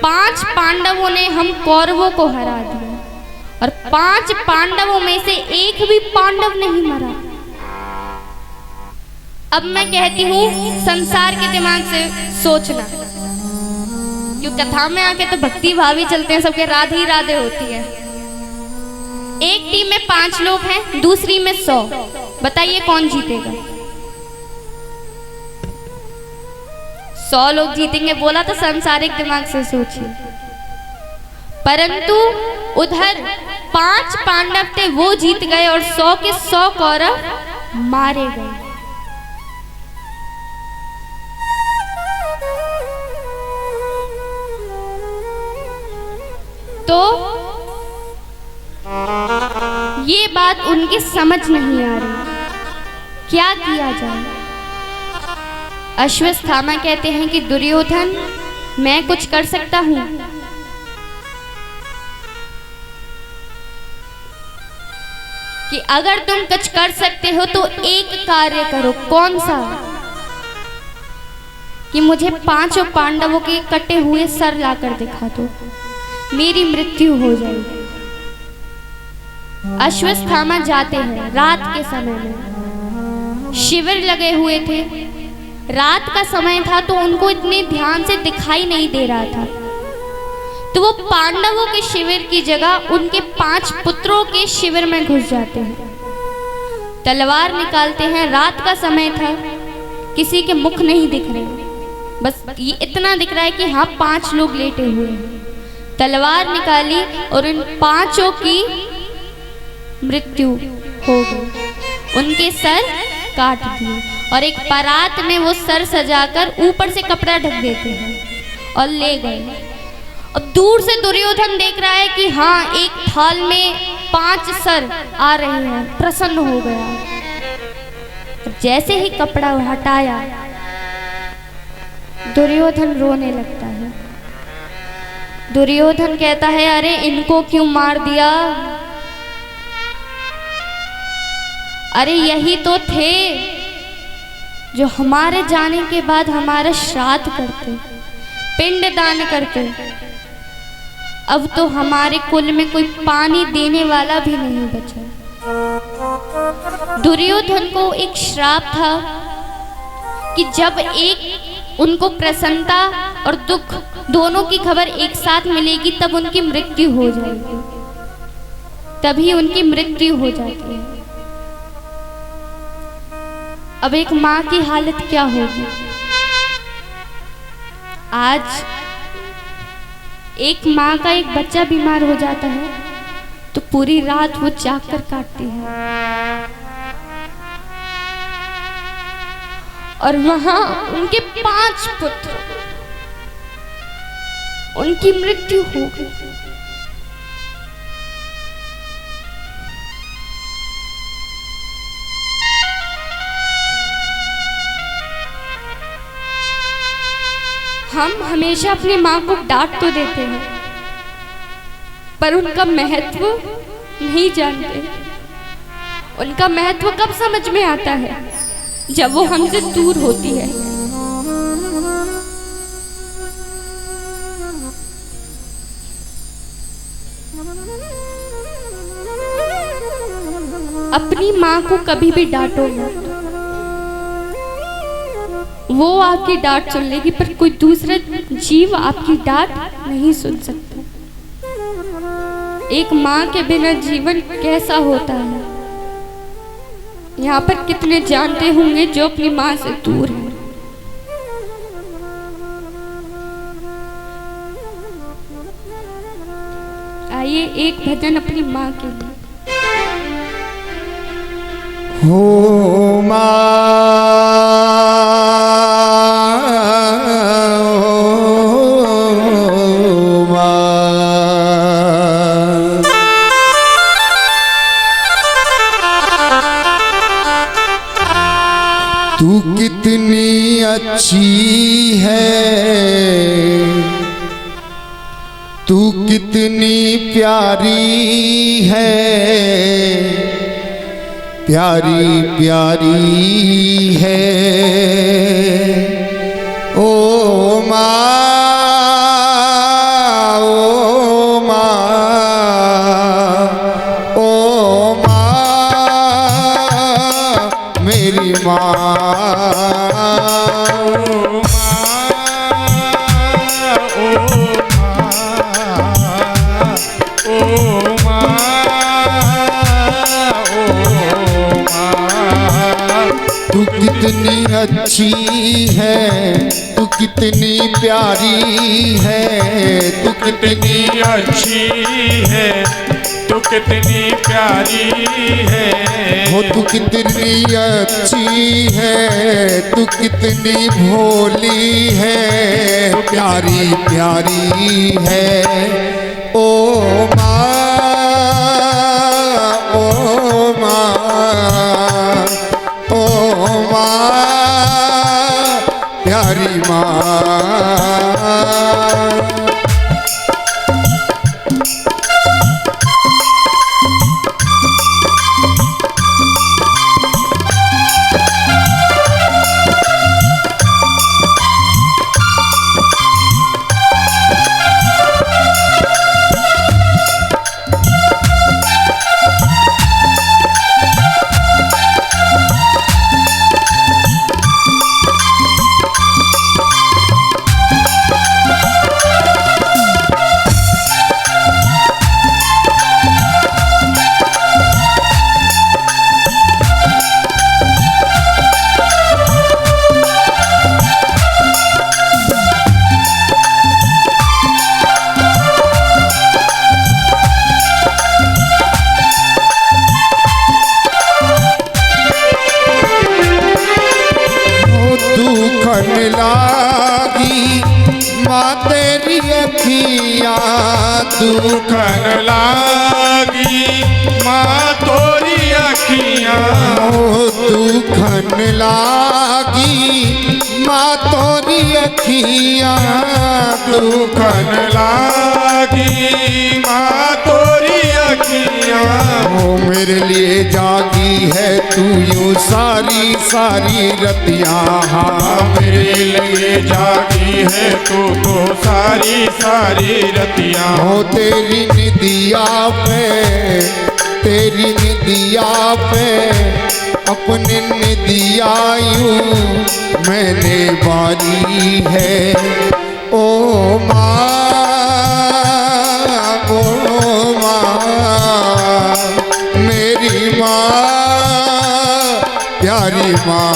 5 पांडवों ने हम कौरवों को हरा दिया और 5 पांडवों में से एक भी पांडव नहीं मरा। अब मैं कहती हूँ संसार के दिमाग से सोचना, क्यों कथा में आके तो भक्ति भावी चलते हैं, सबके राधे ही राधे होती है। एक टीम में 5 लोग हैं, दूसरी में 100, बताइए कौन जीतेगा? 100 लोग जीतेंगे बोला तो सांसारिक दिमाग से सोचिए, परंतु उधर 5 पांडव थे वो जीत गए और 100 के 100 कौरव मारे गए। तो ये बात उनके समझ नहीं आ रही, क्या किया जाए? अश्वत्थामा कहते हैं कि दुर्योधन मैं कुछ कर सकता हूं। कि अगर तुम कुछ कर सकते हो तो एक कार्य करो। कौन सा? कि मुझे 5 पांडवों के कटे हुए सर लाकर दिखा दो, मेरी मृत्यु हो जाएगी। अश्वत्थामा जाते हैं रात के समय में, शिविर लगे हुए थे, रात का समय था तो उनको इतने ध्यान से दिखाई नहीं दे रहा था। तो वो पांडवों के शिविर की जगह उनके 5 पुत्रों के शिविर में घुस जाते हैं, तलवार निकालते हैं। रात का समय था, किसी के मुख नहीं दिख रहे, बस ये इतना दिख रहा है कि हाँ 5 लोग लेटे हुए हैं। तलवार निकाली और इन 5 की मृत्यु हो गई, उनके सर काट दिए और एक परात में वो सर सजाकर ऊपर से कपड़ा ढक देते हैं और ले गए। अब दूर से दुर्योधन देख रहा है कि हाँ एक थाल में 5 सर आ रहे हैं, प्रसन्न हो गया। जैसे ही कपड़ा हटाया दुर्योधन रोने लगता है। दुर्योधन कहता है अरे इनको क्यों मार दिया? अरे यही तो थे जो हमारे जाने के बाद हमारा श्राद्ध करते, पिंड दान करते। अब तो हमारे कुल में कोई पानी देने वाला भी नहीं बचा। दुर्योधन को एक श्राप था कि जब एक उनको प्रसन्नता और दुख दोनों की खबर एक साथ मिलेगी तब उनकी मृत्यु हो जाएगी, तभी उनकी मृत्यु हो जाती है। अब एक माँ की हालत क्या होगी? आज एक माँ का एक बच्चा बीमार हो जाता है तो पूरी रात वो जाग कर काटती है और वहां उनके 5 पुत्र, उनकी मृत्यु हो गई। हम हमेशा अपनी माँ को डांट तो देते हैं पर उनका महत्व नहीं जानते। उनका महत्व कब समझ में आता है? जब वो हमसे दूर होती है। अपनी माँ को कभी भी डांटो मत, वो आपकी डांट सुन लेगी पर कोई दूसरा जीव आपकी डांट नहीं सुन सकता। एक माँ के बिना जीवन कैसा होता है? यहाँ पर कितने जानते होंगे जो अपनी माँ से दूर हैं। आइए एक भजन अपनी माँ के लिए। हो माँ अच्छी है, तू कितनी प्यारी है, प्यारी प्यारी है। ओ माँ, ओ माँ, ओ माँ, मेरी माँ। तू कितनी अच्छी है, तू कितनी प्यारी है, तू कितनी अच्छी है, तू कितनी प्यारी है। हो, तू कितनी अच्छी है, तू कितनी भोली है, प्यारी प्यारी है। ओ माँ, ओ माँ, ओ माँ, प्यारी माँ। लागी माँ तेरी अखियाँ, दुखन लागी माँ तोरी अखियाँ। दुखन लागी माँ तोरी अखियाँ, दुखन लागी माँ तोरी अखियाँ। ओ मेरे लिए जागी है तू यूं सारी सारी रतियाँ। हाँ, मेरे लिए जागी है तो सारी सारी रतियाँ। हो तेरी निदिया पे, तेरी निदिया पे अपने निदिया यूं मैंने बारी है। ओ माँ, ओ माँ, मेरी माँ, प्यारी माँ।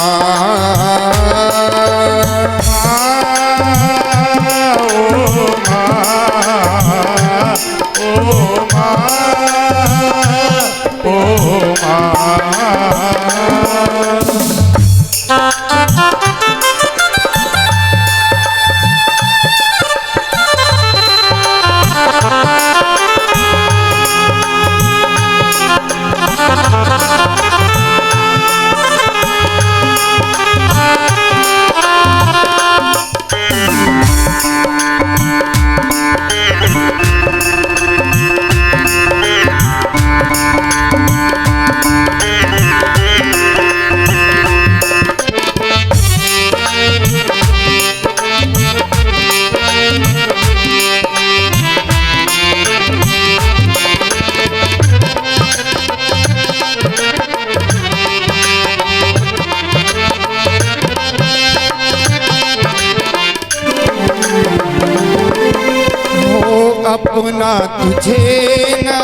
अपना तुझे ना,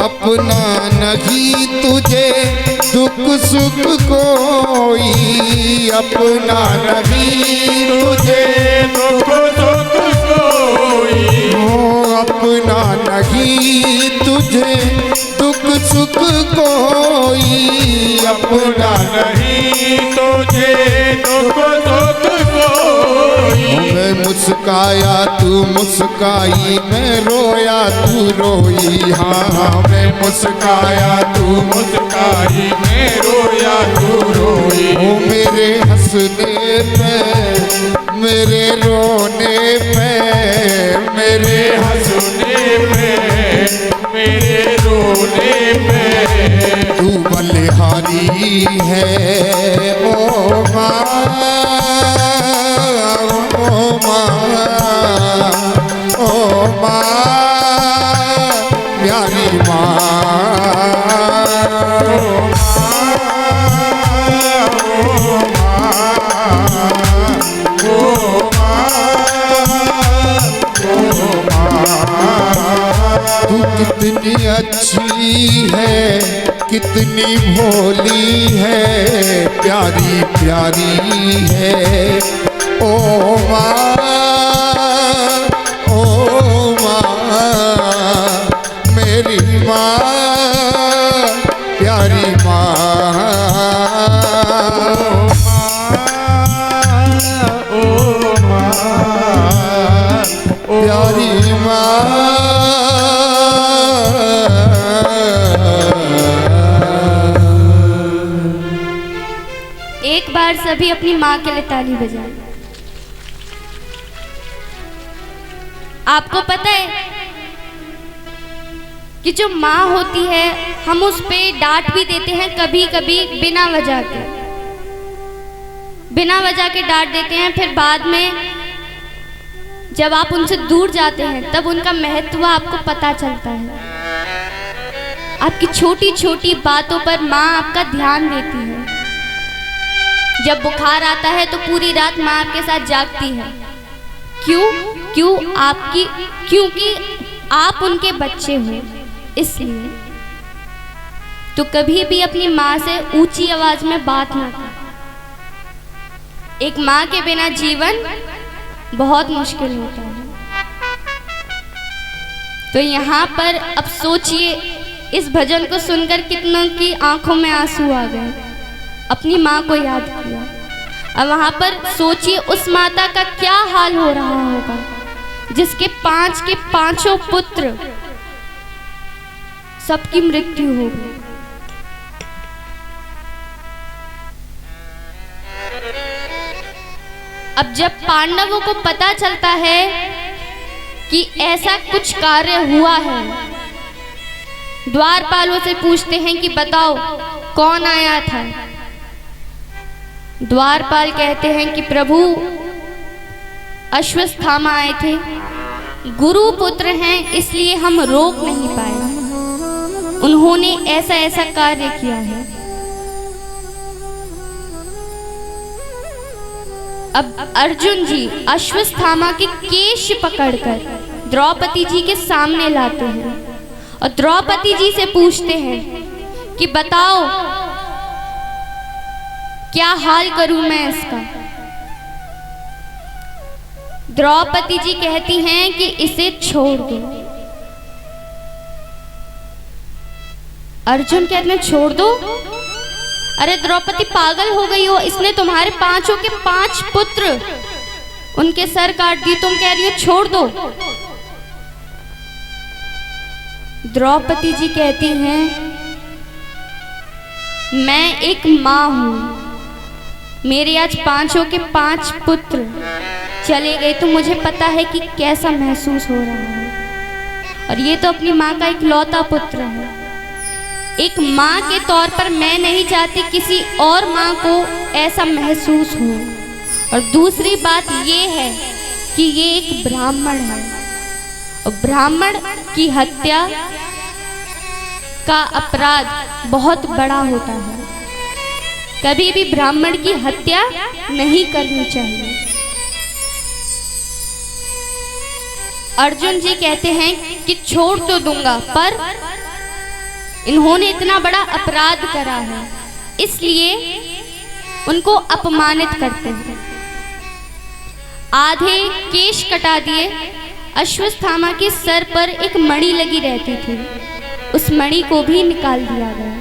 अपना नहीं तुझे दुख सुख कोई, अपना नहीं तुझे दुख सुख कोई। हो, अपना नहीं तुझे दुख सुख कोई, अपना नहीं तुझे दुख सुख कोई। मैं मुस्काया तू मुस्काई, मैं रोया तू रोई। हाँ, मैं मुस्काया तू मुस्काई, मैं रोया तू रोई। ओ मेरे हंसने पे, मेरे रोने पे, मेरे हंसने पे, मेरे रोने पे, तू बलिहारी है ओ माँ, ओ माँ, ओ माँ, प्यारी माँ, तू कितनी अच्छी है, कितनी भोली है, प्यारी प्यारी है ओ माँ, ओ माँ, मेरी माँ, प्यारी माँ, ओ माँ, प्यारी माँ। एक बार सभी अपनी माँ के लिए ताली बजाएं। आपको पता है कि जो माँ होती है हम उस पे डांट भी देते हैं, कभी कभी बिना वजह के डांट देते हैं। फिर बाद में जब आप उनसे दूर जाते हैं तब उनका महत्व आपको पता चलता है। आपकी छोटी छोटी बातों पर माँ आपका ध्यान देती है। जब बुखार आता है तो पूरी रात माँ आपके साथ जागती है। क्योंकि आप उनके बच्चे हो, इसलिए। तो कभी भी अपनी माँ से ऊंची आवाज में बात ना कर। एक माँ के बिना जीवन बहुत मुश्किल होता है। तो यहाँ पर अब सोचिए, इस भजन को सुनकर कितनों की आंखों में आंसू आ गए, अपनी माँ को याद किया। अब वहाँ पर सोचिए उस माता का क्या हाल हो रहा होगा जिसके 5 के 5 पुत्र सबकी मृत्यु हो गई। अब जब पांडवों को पता चलता है कि ऐसा कुछ कार्य हुआ है, द्वारपालों से पूछते हैं कि बताओ कौन आया था। द्वारपाल कहते हैं कि प्रभु अश्वत्थामा आए थे, गुरु पुत्र हैं इसलिए हम रोक नहीं पाए, उन्होंने ऐसा ऐसा कार्य किया है। अब अर्जुन जी अश्वत्थामा के केश पकड़कर द्रौपदी जी के सामने लाते हैं और द्रौपदी जी से पूछते हैं कि बताओ क्या हाल करूं मैं इसका। द्रौपदी जी कहती हैं कि इसे छोड़ दो। अर्जुन कहते हैं छोड़ दो? अरे द्रौपदी पागल हो गई हो, इसने तुम्हारे 5 के 5 पुत्र उनके सर काट दिए, तुम कह रही हो छोड़ दो। द्रौपदी जी कहती हैं मैं एक माँ हूं, मेरे आज 5 के 5 पुत्र चले गए तो मुझे पता है कि कैसा महसूस हो रहा है। और ये तो अपनी माँ का इकलौता पुत्र है। एक माँ के तौर पर मैं नहीं चाहती किसी और माँ को ऐसा महसूस हो। और दूसरी बात ये है कि ये एक ब्राह्मण है और ब्राह्मण की हत्या का अपराध बहुत बड़ा होता है। कभी भी ब्राह्मण की हत्या नहीं करनी चाहिए। अर्जुन जी कहते हैं कि छोड़ तो दूंगा, पर इन्होंने इतना बड़ा अपराध करा है इसलिए उनको अपमानित करते हैं। आधे केश कटा दिए। अश्वत्थामा के सर पर एक मणि लगी रहती थी, उस मणि को भी निकाल दिया गया।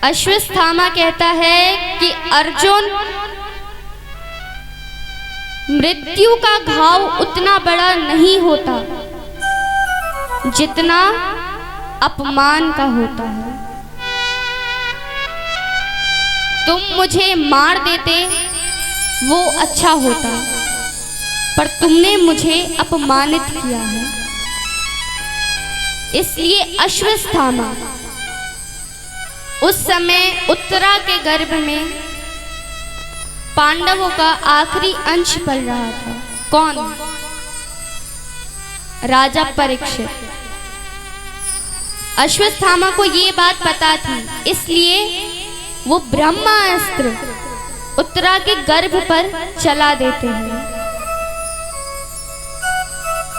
अश्वत्थामा कहता है कि अर्जुन, मृत्यु का घाव उतना बड़ा नहीं होता जितना अपमान का होता है। तुम मुझे मार देते वो अच्छा होता, पर तुमने मुझे अपमानित किया है, इसलिए अश्वत्थामा उस समय उत्तरा के गर्भ में पांडवों का आखिरी अंश पल रहा था। कौन? राजा परीक्षित। अश्वत्थामा को ये बात पता थी, इसलिए वो ब्रह्मास्त्र उत्तरा के गर्भ पर चला देते हैं।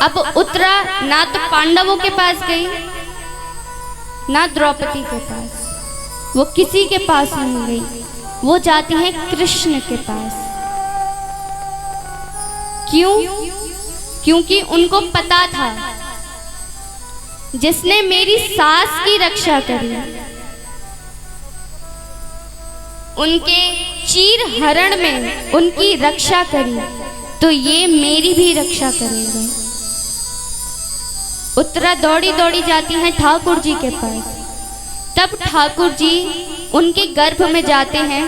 अब उत्तरा ना तो पांडवों के पास गई, ना द्रौपदी के पास, वो किसी के पास नहीं गई, वो जाती हैं कृष्ण के पास। क्यों? क्योंकि उनको पता था जिसने मेरी सास की रक्षा करी, उनके चीर हरण में उनकी रक्षा करी, तो ये मेरी भी रक्षा करेगा। उत्तरा दौड़ी दौड़ी जाती हैं ठाकुर जी के पास। तब ठाकुर जी उनके गर्भ में जाते हैं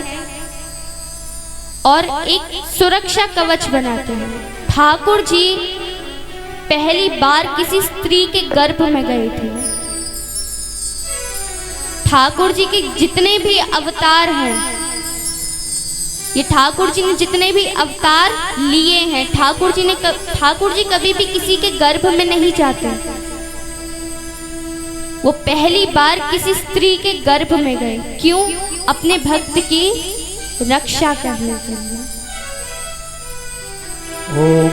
और एक सुरक्षा कवच बनाते हैं। ठाकुर जी पहली बार किसी स्त्री के गर्भ में गए थे। ठाकुर जी के जितने भी अवतार हैं, ये ठाकुर जी ने जितने भी अवतार लिए हैं, ठाकुर जी कभी भी किसी के गर्भ में नहीं जाते। वो पहली बार किसी स्त्री के गर्भ में गए। क्यों? अपने भक्त की रक्षा करने के लिए।